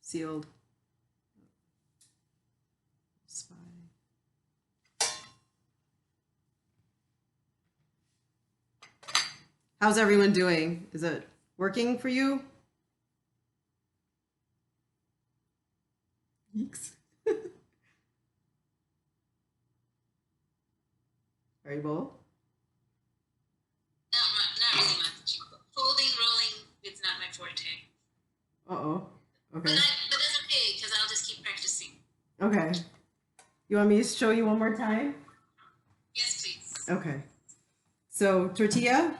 Speaker 1: sealed. Spy. How's everyone doing? Is it working for you? Yeeks. Very bold.
Speaker 2: Not really much. Folding, rolling, it's not my forte.
Speaker 1: Uh-oh.
Speaker 2: But
Speaker 1: Okay.
Speaker 2: that's okay, because I'll just keep practicing.
Speaker 1: Okay. You want me to show you one more time?
Speaker 2: Yes, please.
Speaker 1: Okay. So tortilla,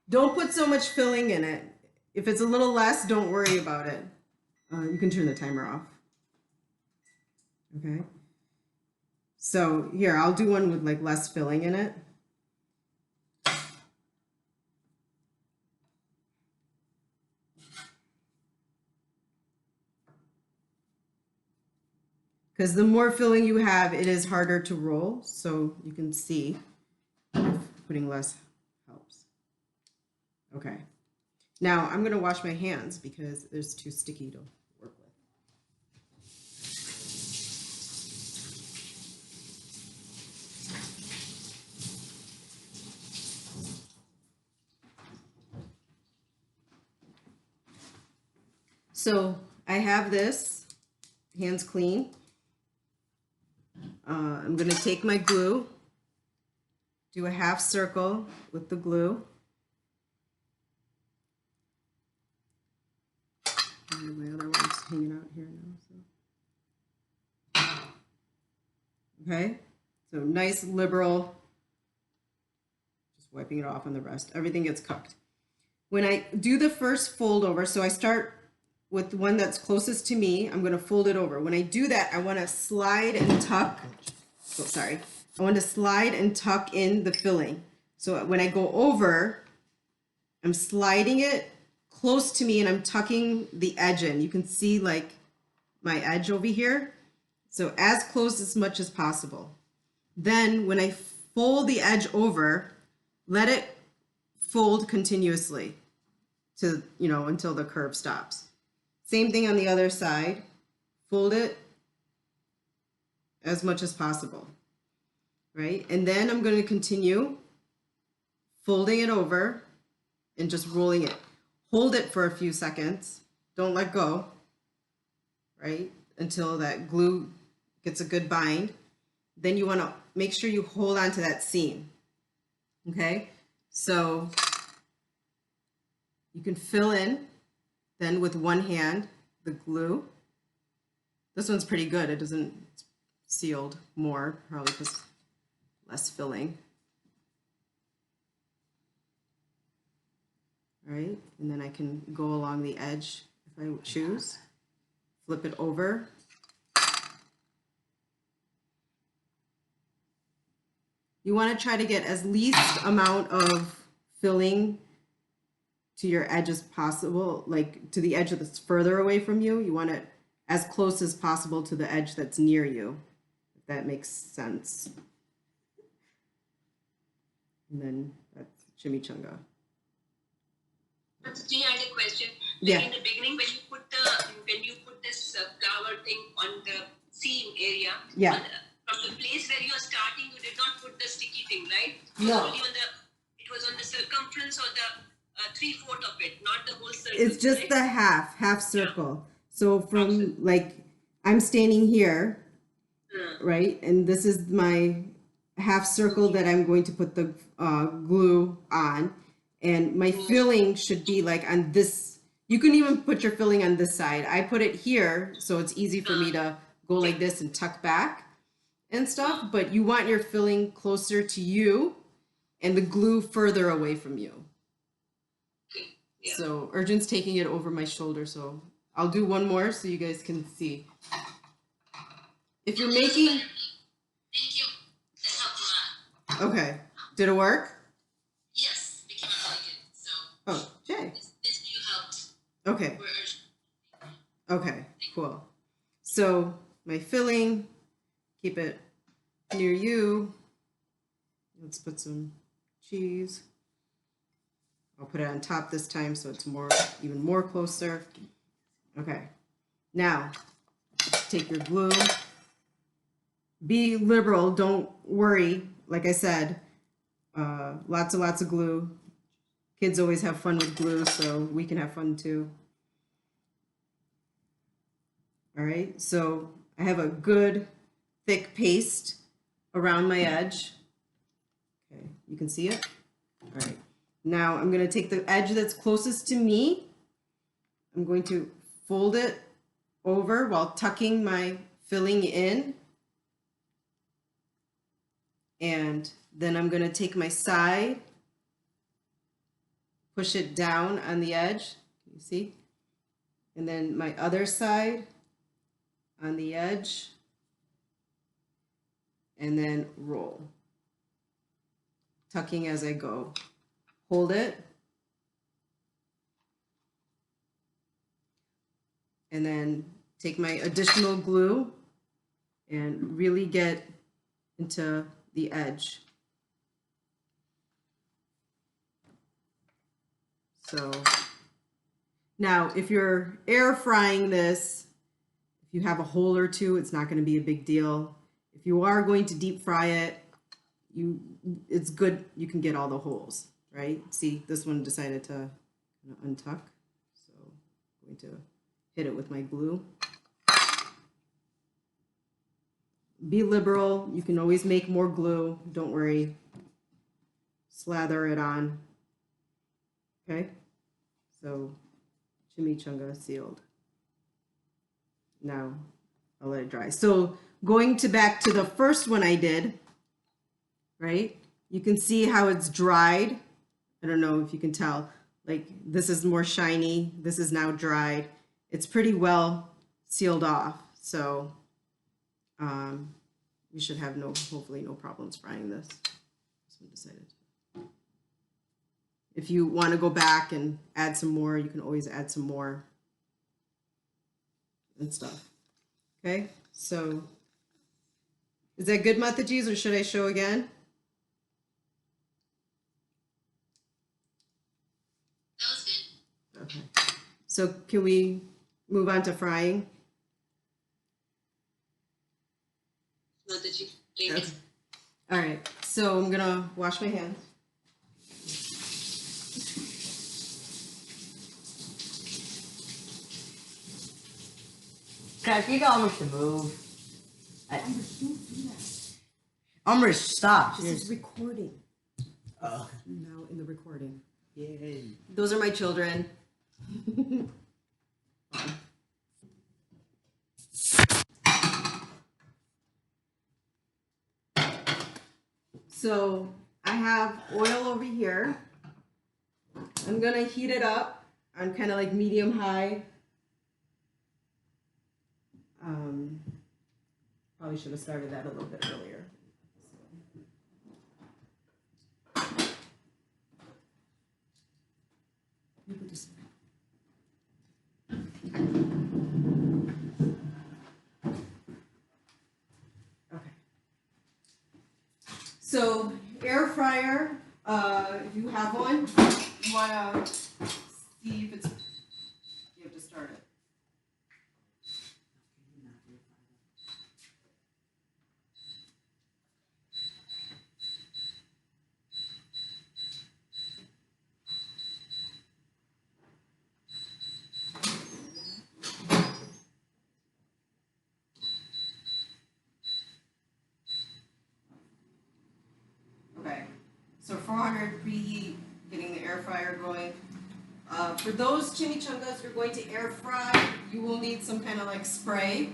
Speaker 1: don't put so much filling in it. If it's a little less, don't worry about it. You can turn the timer off. Okay. So here, I'll do one with like less filling in it. Because the more filling you have, it is harder to roll. So you can see if putting less helps. Okay. Now I'm going to wash my hands because it's too sticky to work with. So I have this, hands clean. I'm going to take my glue, do a half circle with the glue. And my other one's hanging out here now. So. Okay, so nice liberal, just wiping it off on the rest. Everything gets cooked. When I do the first fold over, so I start with the one that's closest to me, I'm going to fold it over. When I do that, I want to slide and tuck. Oh, sorry. I want to slide and tuck in the filling. So when I go over, I'm sliding it close to me and I'm tucking the edge in. You can see like my edge over here. So as close as much as possible. Then when I fold the edge over, let it fold continuously to, until the curve stops. Same thing on the other side. Fold it as much as possible, right? And then I'm going to continue folding it over and just rolling it. Hold it for a few seconds. Don't let go, right? Until that glue gets a good bind. Then you want to make sure you hold on to that seam, okay? So you can fill in then with one hand the glue. This one's pretty good. It doesn't sealed more, probably because less filling. All right, and then I can go along the edge if I choose. Flip it over. You want to try to get as least amount of filling to your edge as possible, like to the edge that's further away from you. You want it as close as possible to the edge that's near you, if that makes sense. And then that's chimichanga.
Speaker 2: So Tina, I had a question.
Speaker 1: Yeah.
Speaker 2: In the beginning, when you put this flower thing on the seam area,
Speaker 1: Yeah.
Speaker 2: From the place where you are starting, you did not put the sticky thing, right?
Speaker 1: No.
Speaker 2: It was on the circumference or the 3/4 of it, not the whole circle.
Speaker 1: It's just
Speaker 2: right?
Speaker 1: the half circle. So from like, I'm standing here, right? And this is my half circle that I'm going to put the glue on. And my filling should be like on this. You can even put your filling on this side. I put it here so it's easy for me to go like this and tuck back and stuff. But you want your filling closer to you and the glue further away from you.
Speaker 2: Yeah.
Speaker 1: So Urgent's taking it over my shoulder, so I'll do one more so you guys can see. If you're making...
Speaker 2: Thank you. That helped a lot.
Speaker 1: Okay. Did it work?
Speaker 2: Yes, it came out really good. So
Speaker 1: Oh, Jay.
Speaker 2: this new helped.
Speaker 1: Okay.
Speaker 2: We're urgent.
Speaker 1: Okay, cool. So my filling, keep it near you. Let's put some cheese. I'll put it on top this time so it's even more closer. Okay. Now, take your glue. Be liberal, don't worry. Like I said, lots and lots of glue. Kids always have fun with glue, so we can have fun too. All right, so I have a good thick paste around my edge. Okay, you can see it? All right, now I'm gonna take the edge that's closest to me. I'm going to fold it over while tucking my filling in. And then I'm gonna take my side, push it down on the edge, you see? And then my other side on the edge, and then roll. Tucking as I go. Hold it. And then take my additional glue and really get into the edge. So now if you're air frying this, if you have a hole or two, it's not going to be a big deal. If you are going to deep fry it, it's good you can get all the holes, right? See, this one decided to untuck. So I'm going to hit it with my glue. Be liberal. You can always make more glue. Don't worry. Slather it on. Okay? So, chimichanga sealed. Now, I'll let it dry. So, going back to the first one I did, right? You can see how it's dried. I don't know if you can tell. Like, this is more shiny. This is now dried. It's pretty well sealed off. So, you should have hopefully no problems frying this. This one decided. If you want to go back and add some more, you can always add some more and stuff. Okay, so is that good, Mataji's, or should I show again?
Speaker 2: That was good.
Speaker 1: Okay, so can we move on to frying?
Speaker 2: No, did you? Thank
Speaker 1: Okay. All right, so I'm gonna wash my hands.
Speaker 3: Crash, you got almost to move.
Speaker 1: Amrish,
Speaker 3: Stop.
Speaker 1: this is recording.
Speaker 3: Oh.
Speaker 1: Now in the recording.
Speaker 3: Yay.
Speaker 1: Those are my children. So I have oil over here. I'm gonna heat it up on kind of like medium high. Probably should have started that a little bit earlier. Okay. So air fryer, if you have one, you wanna see if it's, you have to start it. fryer preheat, getting the air fryer going. For those chimichangas you're going to air fry, you will need some kind of like spray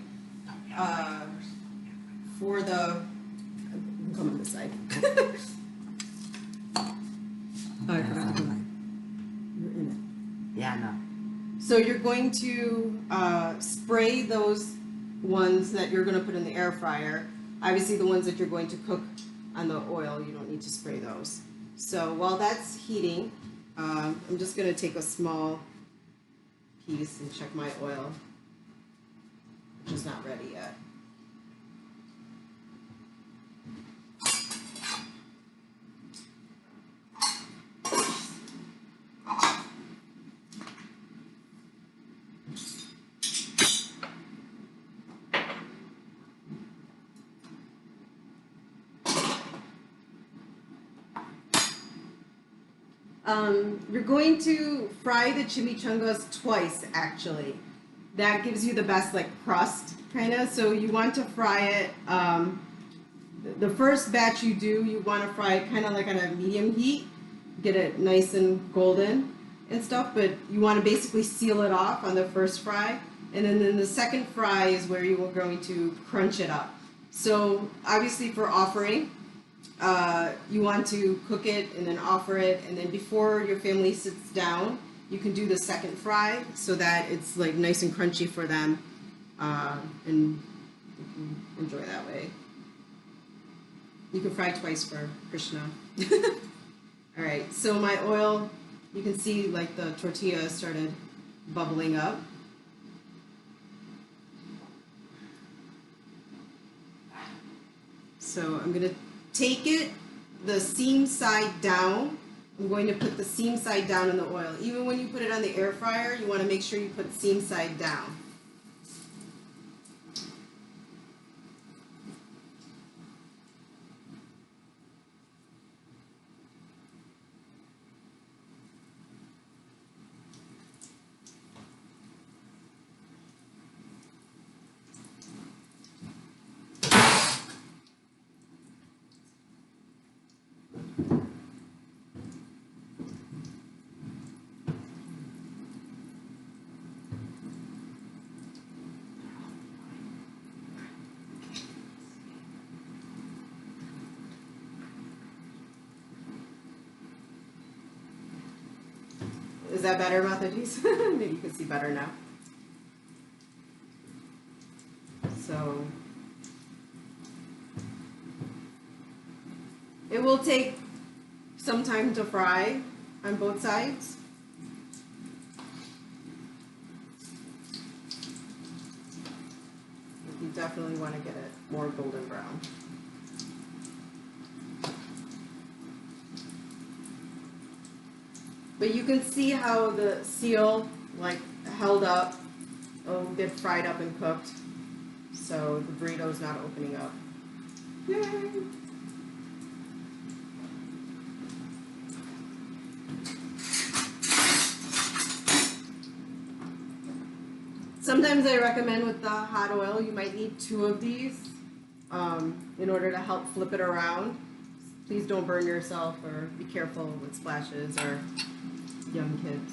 Speaker 1: for the. I'm coming this side. Oh, I forgot to come. You're in it.
Speaker 3: Yeah, no.
Speaker 1: So you're going to spray those ones that you're going to put in the air fryer. Obviously, the ones that you're going to cook on the oil, you don't need to spray those. So while that's heating, I'm just going to take a small piece and check my oil, which is not ready yet. You're going to fry the chimichangas twice, actually. That gives you the best like crust, kind of. So you want to fry it. The first batch you do, you want to fry it kind of like on a medium heat, get it nice and golden and stuff. But you want to basically seal it off on the first fry, and then the second fry is where you are going to crunch it up. So obviously for offering. You want to cook it and then offer it, and then before your family sits down, you can do the second fry so that it's like nice and crunchy for them, and you can enjoy that way. You can fry twice for Krishna. All right, so my oil, you can see like the tortilla started bubbling up. So I'm gonna take it the seam side down. I'm going to put the seam side down in the oil. Even when you put it on the air fryer, you want to make sure you put seam side down. Is that better, Mataji's? Maybe you can see better now. So it will take some time to fry on both sides. You definitely want to get it more golden brown. But you can see how the seal like held up, it'll get fried up and cooked. So the burrito's not opening up. Yay! Sometimes I recommend with the hot oil, you might need 2 of these in order to help flip it around. Please don't burn yourself, or be careful with splashes or young kids.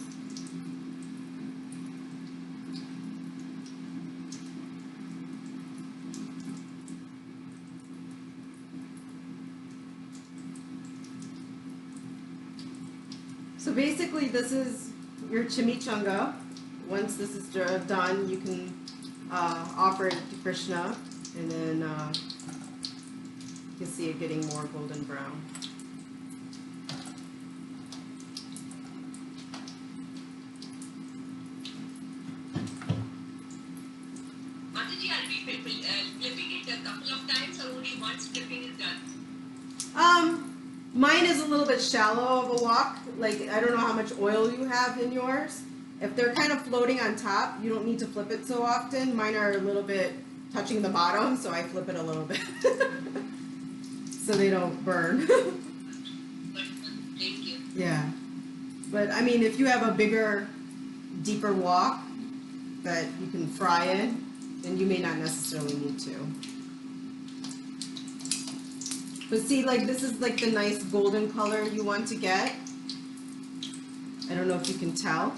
Speaker 1: So basically this is your chimichanga. Once this is done, you can offer it to Krishna, and then you can see it getting more golden brown.
Speaker 2: Mataji, I'll be flipping it a couple of times, or only once flipping is done?
Speaker 1: Mine is a little bit shallow of a wok. Like, I don't know how much oil you have in yours. If they're kind of floating on top, you don't need to flip it so often. Mine are a little bit touching the bottom, so I flip it a little bit. So they don't burn.
Speaker 2: Thank you.
Speaker 1: Yeah. But, I mean, if you have a bigger, deeper wok that you can fry in, then you may not necessarily need to. But see, like this is like the nice golden color you want to get. I don't know if you can tell.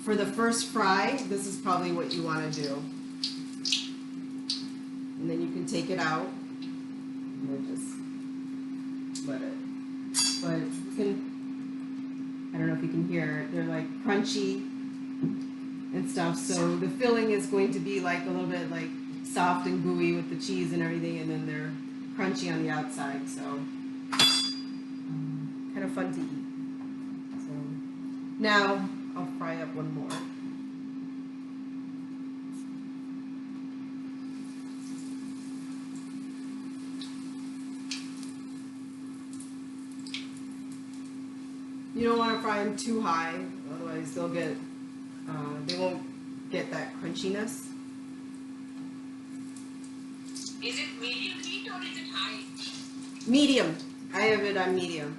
Speaker 1: For the first fry, this is probably what you want to do. And then you can take it out and then just let it. But you can, I don't know if you can hear it, they're like crunchy and stuff. So the filling is going to be like a little bit like soft and gooey with the cheese and everything, and then they're crunchy on the outside. So kind of fun to eat. So now I'll fry up one more. You don't want to fry them too high, otherwise they'll get, they won't get that crunchiness.
Speaker 2: Is it medium heat or is it high?
Speaker 1: Medium. I have it on medium.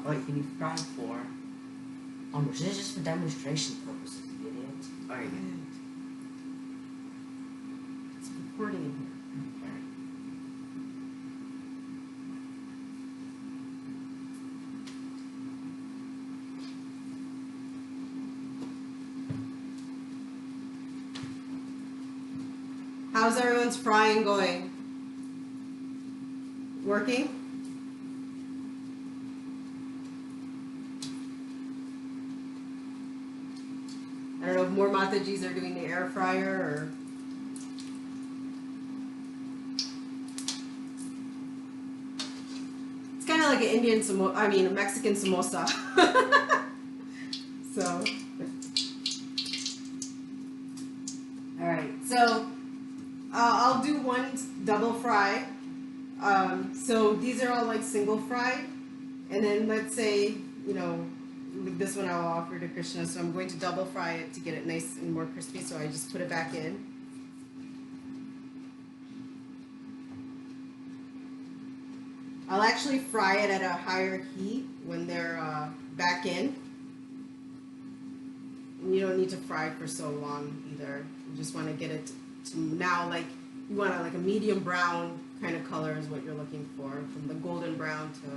Speaker 3: Wait, can you fry for? Oh, this is just for demonstration purposes, you idiot. Alright.
Speaker 1: It's recording in here. How's everyone's frying going? Working? I don't know if more Matajis are doing the air fryer or... It's kind of like an Indian samosa, I mean a Mexican samosa. So... Alright, so... I'll do one double fry. So these are all like single fried. And then let's say, you know, this one I'll offer to Krishna. So I'm going to double fry it to get it nice and more crispy. So I just put it back in. I'll actually fry it at a higher heat when they're back in. And you don't need to fry for so long either. You just want to get it to now, like you want like a medium brown kind of color is what you're looking for, from the golden brown to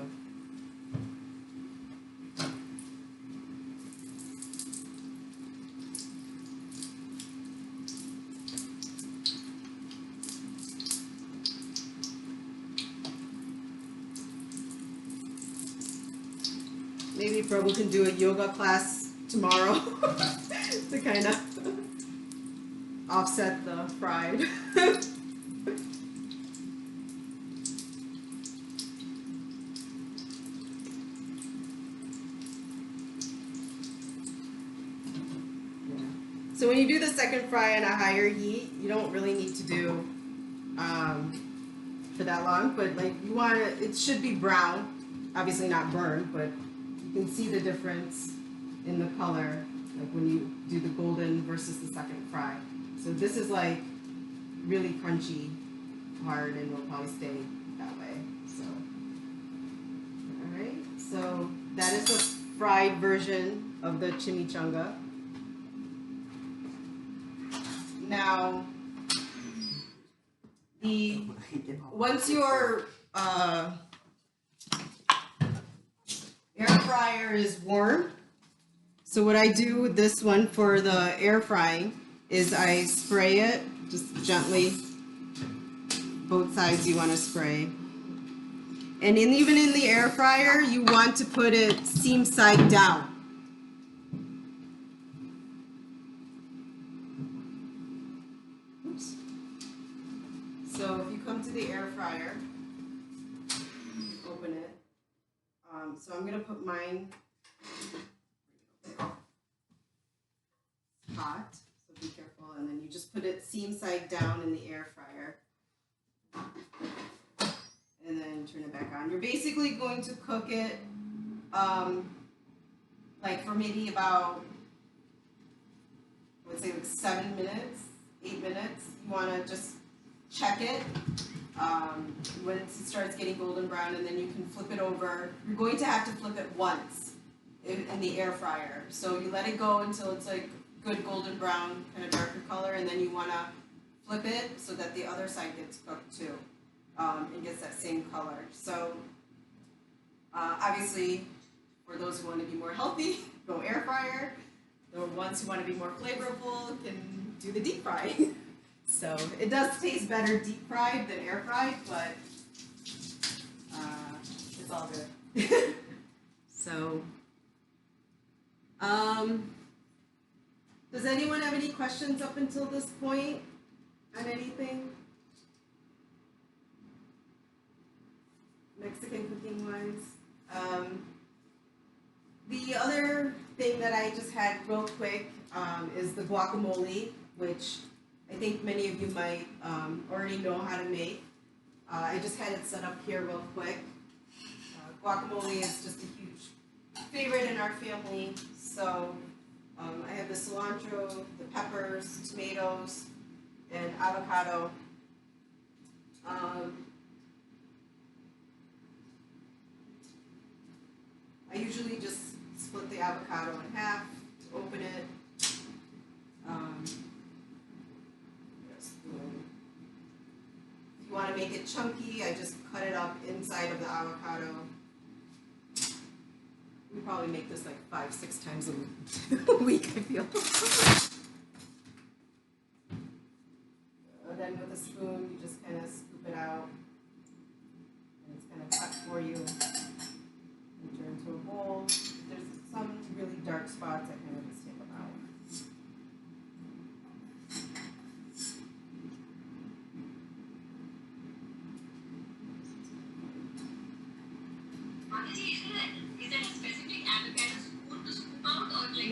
Speaker 1: maybe Prabhu can do a yoga class tomorrow to kind of offset the fried. So when you do the second fry at a higher heat, you don't really need to do for that long, but like you want it should be brown, obviously not burned, but you can see the difference in the color, like when you do the golden versus the second fry. So this is like really crunchy, hard, and will probably stay that way. So, all right. So that is the fried version of the chimichanga. Now, once your air fryer is warm, so what I do with this one for the air frying is I spray it just gently. Both sides you want to spray. And even in the air fryer, you want to put it seam side down. Oops. So if you come to the air fryer, open it. So I'm going to put mine hot, so be careful. And then you just put it seam side down in the air fryer. And then turn it back on. You're basically going to cook it like for maybe about, I would say like 7 minutes, 8 minutes. You want to just check it when it starts getting golden brown, and then you can flip it over. You're going to have to flip it once in the air fryer. So you let it go until it's like good golden brown, kind of darker color, and then you want to flip it so that the other side gets cooked too, and gets that same color. So obviously, for those who want to be more healthy, go air fryer. The ones who want to be more flavorful can do the deep fry. So it does taste better deep fried than air fried, but it's all good. So, does anyone have any questions up until this point on anything? Mexican cooking wise? The other thing that I just had real quick is the guacamole, which I think many of you might already know how to make. I just had it set up here real quick. Guacamole is just a huge favorite in our family. So I have the cilantro, the peppers, tomatoes, and avocado. I usually just split the avocado in half to open it. If you want to make it chunky, I just cut it up inside of the avocado. We probably make this like 5-6 times a week, I feel. Then with a spoon, you just kind of scoop it out. And it's kind of cut for you. Enter into a bowl. There's some really dark spots, I kind of just take them out.
Speaker 2: Is that a specific avocado spoon to scoop out or like?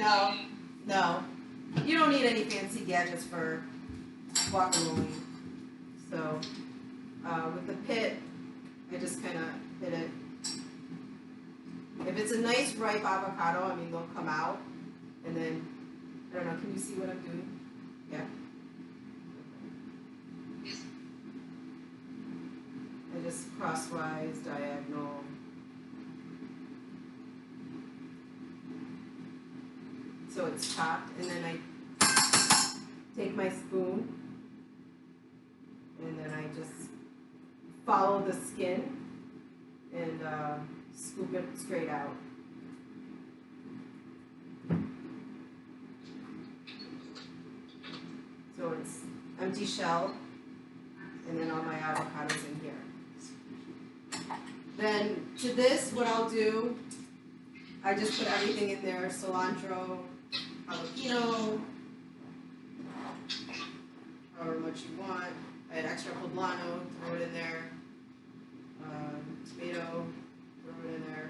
Speaker 1: No. You don't need any fancy gadgets for guacamole. So, with the pit, I just kind of hit it. If it's a nice ripe avocado, I mean, they'll come out. And then, I don't know, can you see what I'm doing? Yeah.
Speaker 2: Yes.
Speaker 1: I just crosswise, diagonal. So it's chopped, and then I take my spoon, and then I just follow the skin and scoop it straight out. So it's empty shell, and then all my avocados in here. Then to this, what I'll do, I just put everything in there: cilantro, jalapeno, however much you want. I had extra poblano, throw it in there. Tomato, throw it in there.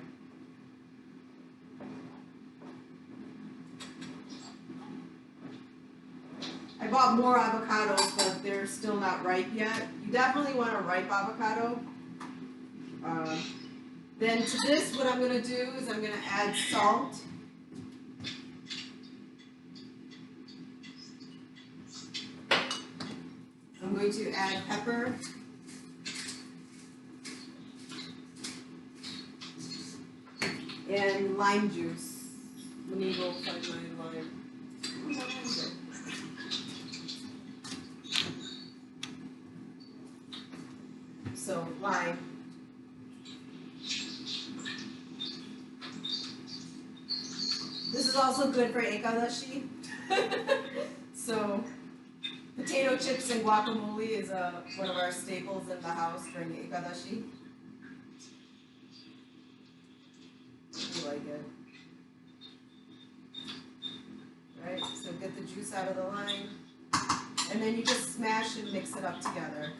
Speaker 1: I bought more avocados, but they're still not ripe yet. You definitely want a ripe avocado. Then to this, what I'm going to do is I'm going to add salt. I'm going to add pepper. And lime juice. Let me go find my lime. So, lime. This is also good for Ekadashi. So, potato chips and guacamole is one of our staples in the house during Ekadashi. I like it. Right, so get the juice out of the lime, and then you just smash and mix it up together.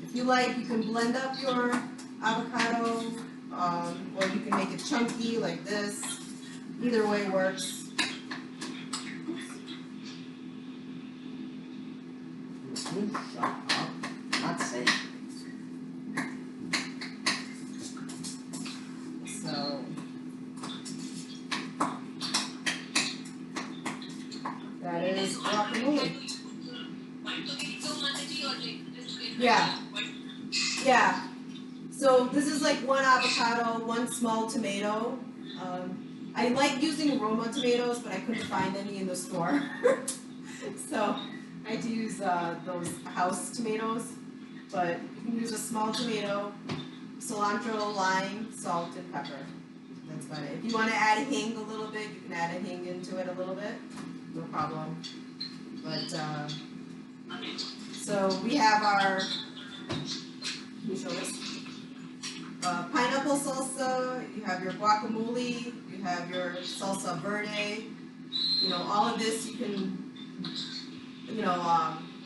Speaker 1: If you like, you can blend up your avocado, or you can make it chunky like this. Either way works.
Speaker 3: Shut up. Not safe.
Speaker 1: So that is guacamole. Yeah. Yeah. So So this is like one avocado, one small tomato. I like using Roma tomatoes, but I couldn't find any in the store. So I had to use those house tomatoes. But you can use a small tomato, cilantro, lime, salt, and pepper. That's about it. If you want to add hing a little bit, you can add a hing into it a little bit. No problem. But, so we have our, let me show this. Pineapple salsa, you have your guacamole, you have your salsa verde. You know, all of this you can,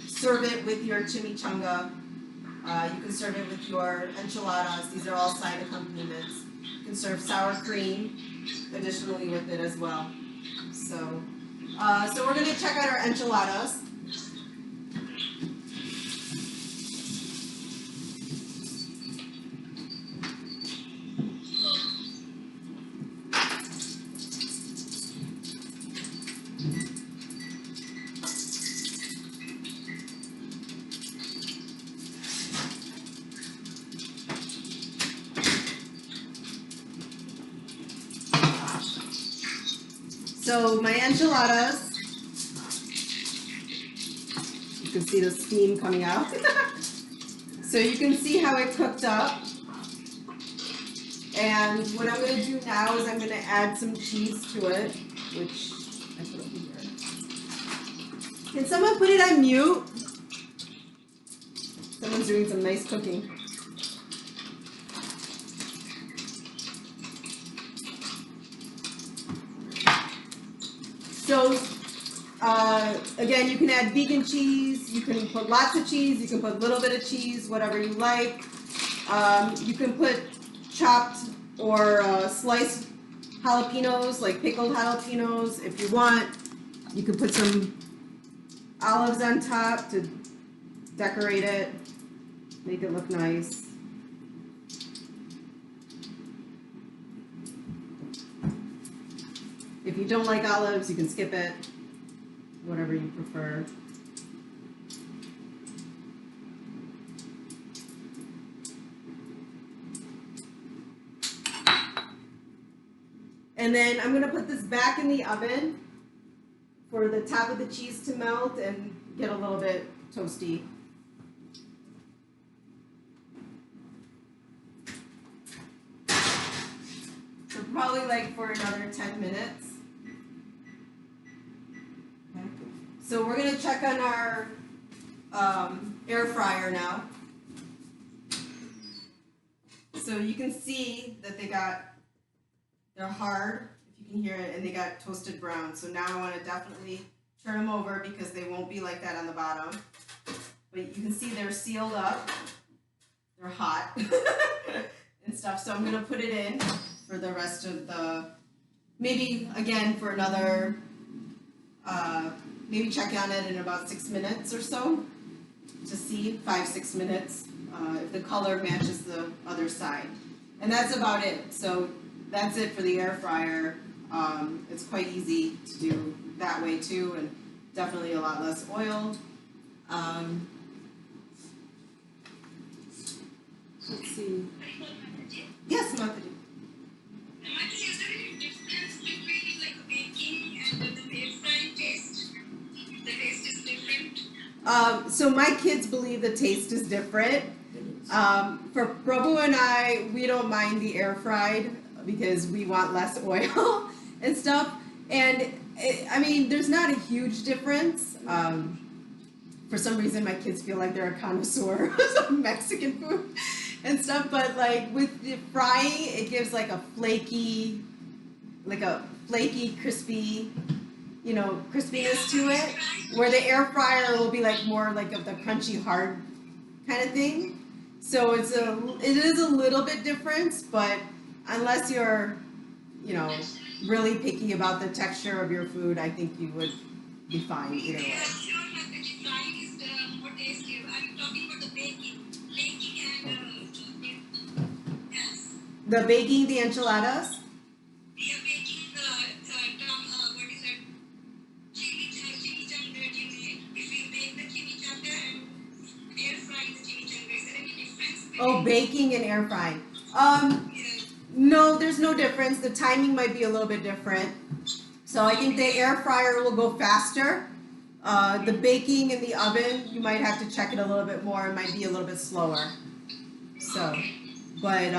Speaker 1: serve it with your chimichanga. You can serve it with your enchiladas. These are all side accompaniments. You can serve sour cream additionally with it as well. So we're going to check out our enchiladas. So my enchiladas, you can see the steam coming out. So you can see how it cooked up. And what I'm going to do now is I'm going to add some cheese to it, which I put over here. Can someone put it on mute? Someone's doing some nice cooking. So, again, you can add vegan cheese, you can put lots of cheese, you can put a little bit of cheese, whatever you like. You can put chopped or sliced jalapenos, like pickled jalapenos, if you want. You can put some olives on top to decorate it, make it look nice. If you don't like olives, you can skip it, whatever you prefer. And then I'm going to put this back in the oven for the top of the cheese to melt and get a little bit toasty. So probably like for another 10 minutes. Okay. So we're going to check on our air fryer now. So you can see that they're hard, if you can hear it, and they got toasted brown. So now I want to definitely turn them over because they won't be like that on the bottom. But you can see they're sealed up. They're hot and stuff. So I'm going to put it in for the rest of maybe again for another, maybe check on it in about 6 minutes or so to see, 5-6 minutes, if the color matches the other side. And that's about it. So that's it for the air fryer. It's quite easy to do that way too, and definitely a lot less oil. Let's see. Yes, Mataji.
Speaker 2: Is there any difference between like baking and the air frying taste? The taste is different?
Speaker 1: So my kids believe the taste is different. For Prabhu and I, we don't mind the air fried because we want less oil and stuff. And I mean, there's not a huge difference. For some reason, my kids feel like they're a connoisseur of Mexican food and stuff. But like with the frying, it gives like a flaky, crispy, crispiness to it. Where the air fryer will be like more like of the crunchy, hard kind of thing. So it is a little bit different, but unless you're, really picky about the texture of your food, I think you would be fine either way.
Speaker 2: Yeah, sure, but the frying is more tastier. I'm talking about the baking. Baking and, yes.
Speaker 1: The baking the enchiladas?
Speaker 2: We are baking what is it? Chimichanga you made. If we make the chimichanga and air fry the chimichanga, is there any difference
Speaker 1: Oh, baking and air frying. No, there's no difference. The timing might be a little bit different. So I think the air fryer will go faster. The baking in the oven, you might have to check it a little bit more. It might be a little bit slower. So, but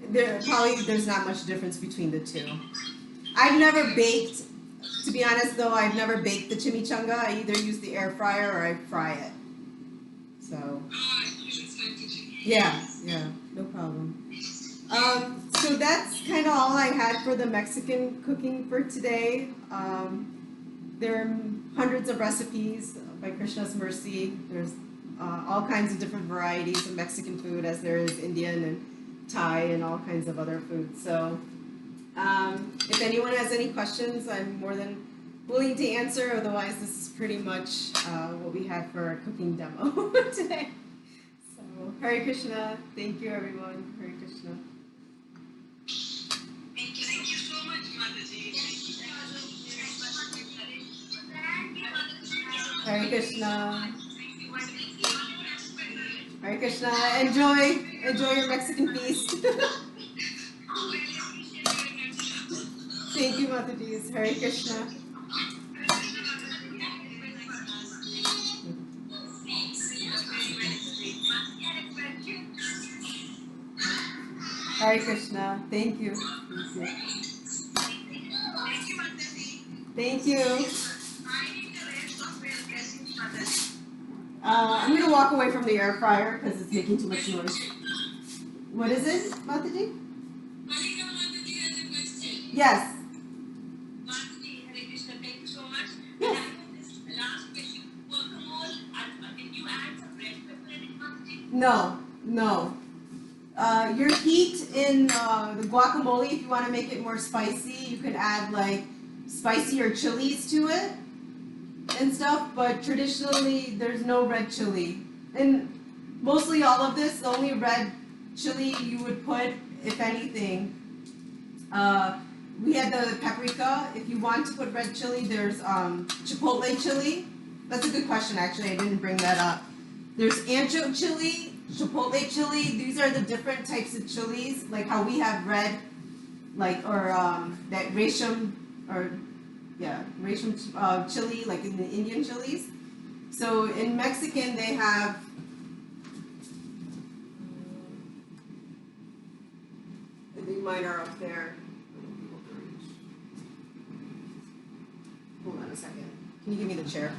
Speaker 1: there's not much difference between the two. I've never baked. To be honest, though, I've never baked the chimichanga. I either use the air fryer or I fry it. So. Yeah, no problem. So that's kind of all I had for the Mexican cooking for today. There are hundreds of recipes by Krishna's Mercy. There's all kinds of different varieties of Mexican food, as there is Indian and Thai and all kinds of other foods. So if anyone has any questions, I'm more than willing to answer. Otherwise, this is pretty much what we had for our cooking demo today. Hare Krishna. Thank you, everyone. Hare Krishna.
Speaker 2: Thank you so much, Mataji.
Speaker 1: Hare Krishna. Hare Krishna. Enjoy your Mexican feast. Thank you, Mataji. Hare Krishna. Hare Krishna. Thank you. Thank you. I'm going to walk away from the air fryer because it's making too much noise. What is it, Mataji? Yes.
Speaker 2: Mataji, Hare Krishna, thank you so much.
Speaker 1: Yes.
Speaker 2: And I have this last question. Guacamole, did you add some red pepper in it, Mataji?
Speaker 1: No. Your heat in the guacamole, if you want to make it more spicy, you can add like spicier chilies to it and stuff, but traditionally there's no red chili. And mostly all of this, the only red chili you would put, if anything, we had the paprika. If you want to put red chili, there's chipotle chili. That's a good question, actually. I didn't bring that up. There's ancho chili, chipotle chili. These are the different types of chilies, like how we have red, like, or that resham, or resham chili, like in the Indian chilies. So in Mexican, they have I think mine are up there. Hold on a second. Can you give me the chair?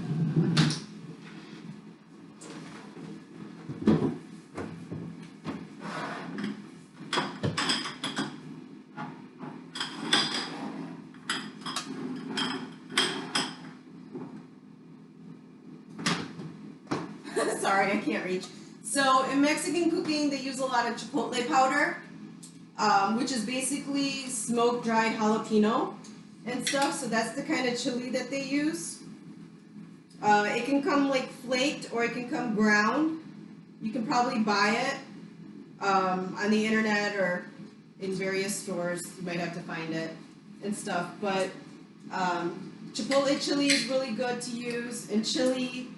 Speaker 1: Sorry, I can't reach. So in Mexican cooking, they use a lot of chipotle powder, which is basically smoked dried jalapeno and stuff. So that's the kind of chili that they use. It can come like flaked or it can come ground. You can probably buy it on the internet or in various stores. You might have to find it and stuff. But chipotle chili is really good to use. And chili,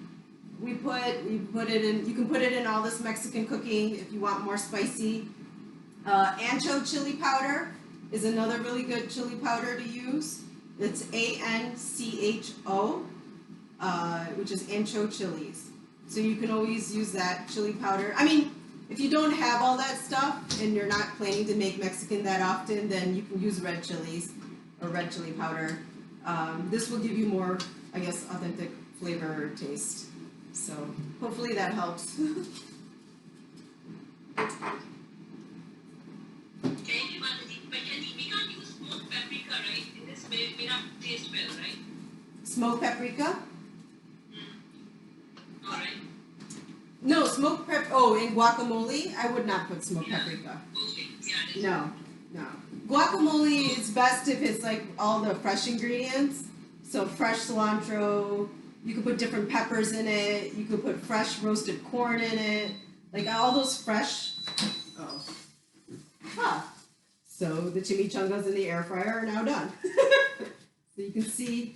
Speaker 1: we put it in. You can put it in all this Mexican cooking if you want more spicy. Ancho chili powder is another really good chili powder to use. It's ANCHO, which is ancho chilies. So you can always use that chili powder. I mean, if you don't have all that stuff and you're not planning to make Mexican that often, then you can use red chilies or red chili powder. This will give you more, I guess, authentic flavor or taste. So hopefully that helps.
Speaker 2: Thank you, Mataji. But we can't use smoked paprika, right? In this way, may not taste well, right?
Speaker 1: Smoked paprika?
Speaker 2: Alright.
Speaker 1: No, smoked in guacamole, I would not put smoked paprika.
Speaker 2: Okay. Yeah.
Speaker 1: No. Guacamole is best if it's like all the fresh ingredients. So fresh cilantro, you could put different peppers in it, you could put fresh roasted corn in it, like all those fresh. So the chimichangas in the air fryer are now done. So you can see,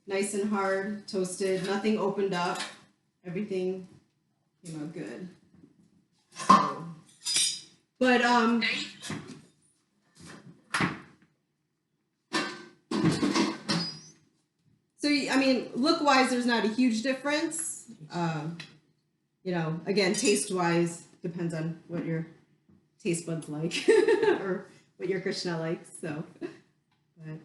Speaker 1: nice and hard, toasted, nothing opened up, everything came out good. So, but so I mean, look wise, there's not a huge difference. You know, again, taste wise depends on what your taste buds like or what your Krishna likes. So, but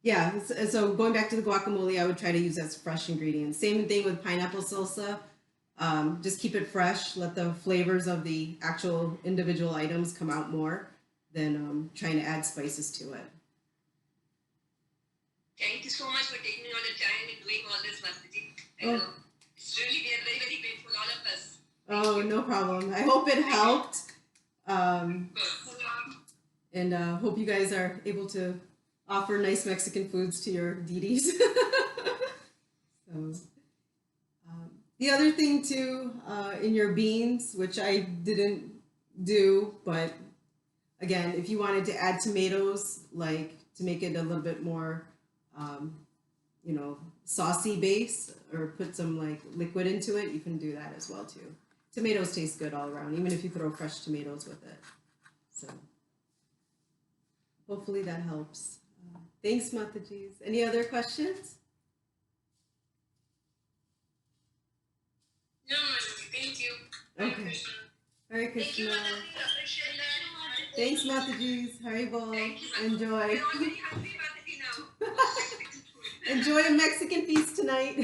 Speaker 1: yeah. So going back to the guacamole, I would try to use as fresh ingredients. Same thing with pineapple salsa. Just keep it fresh. Let the flavors of the actual individual items come out more than trying to add spices to it.
Speaker 2: Thank you so much for taking all the time and doing all this, Mastaji. It's really, we are very, very grateful, all of us.
Speaker 1: Oh, no problem. I hope it helped. And hope you guys are able to offer nice Mexican foods to your deities. So, the other thing too, in your beans, which I didn't do, but again, if you wanted to add tomatoes, like to make it a little bit more, you know, saucy base, or put some like liquid into it, you can do that as well too. Tomatoes taste good all around, even if you throw fresh tomatoes with it. So hopefully that helps. Thanks, Mataji's. Any other questions?
Speaker 2: No, thank you.
Speaker 1: Okay. Hare
Speaker 2: Thank you,
Speaker 1: Krishna.
Speaker 2: Mataji. Appreciate that.
Speaker 1: Thanks, Mataji's. Haribol.
Speaker 2: Thank you, Mataji.
Speaker 1: Enjoy.
Speaker 2: We're all very hungry, Mataji, now. Mexican food.
Speaker 1: Enjoy a Mexican feast tonight.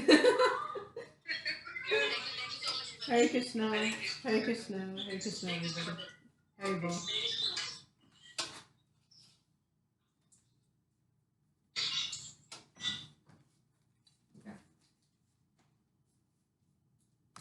Speaker 2: Thank you so much.
Speaker 1: Hare Krishna. Hare Krishna. Hare Krishna, everybody. Haribol.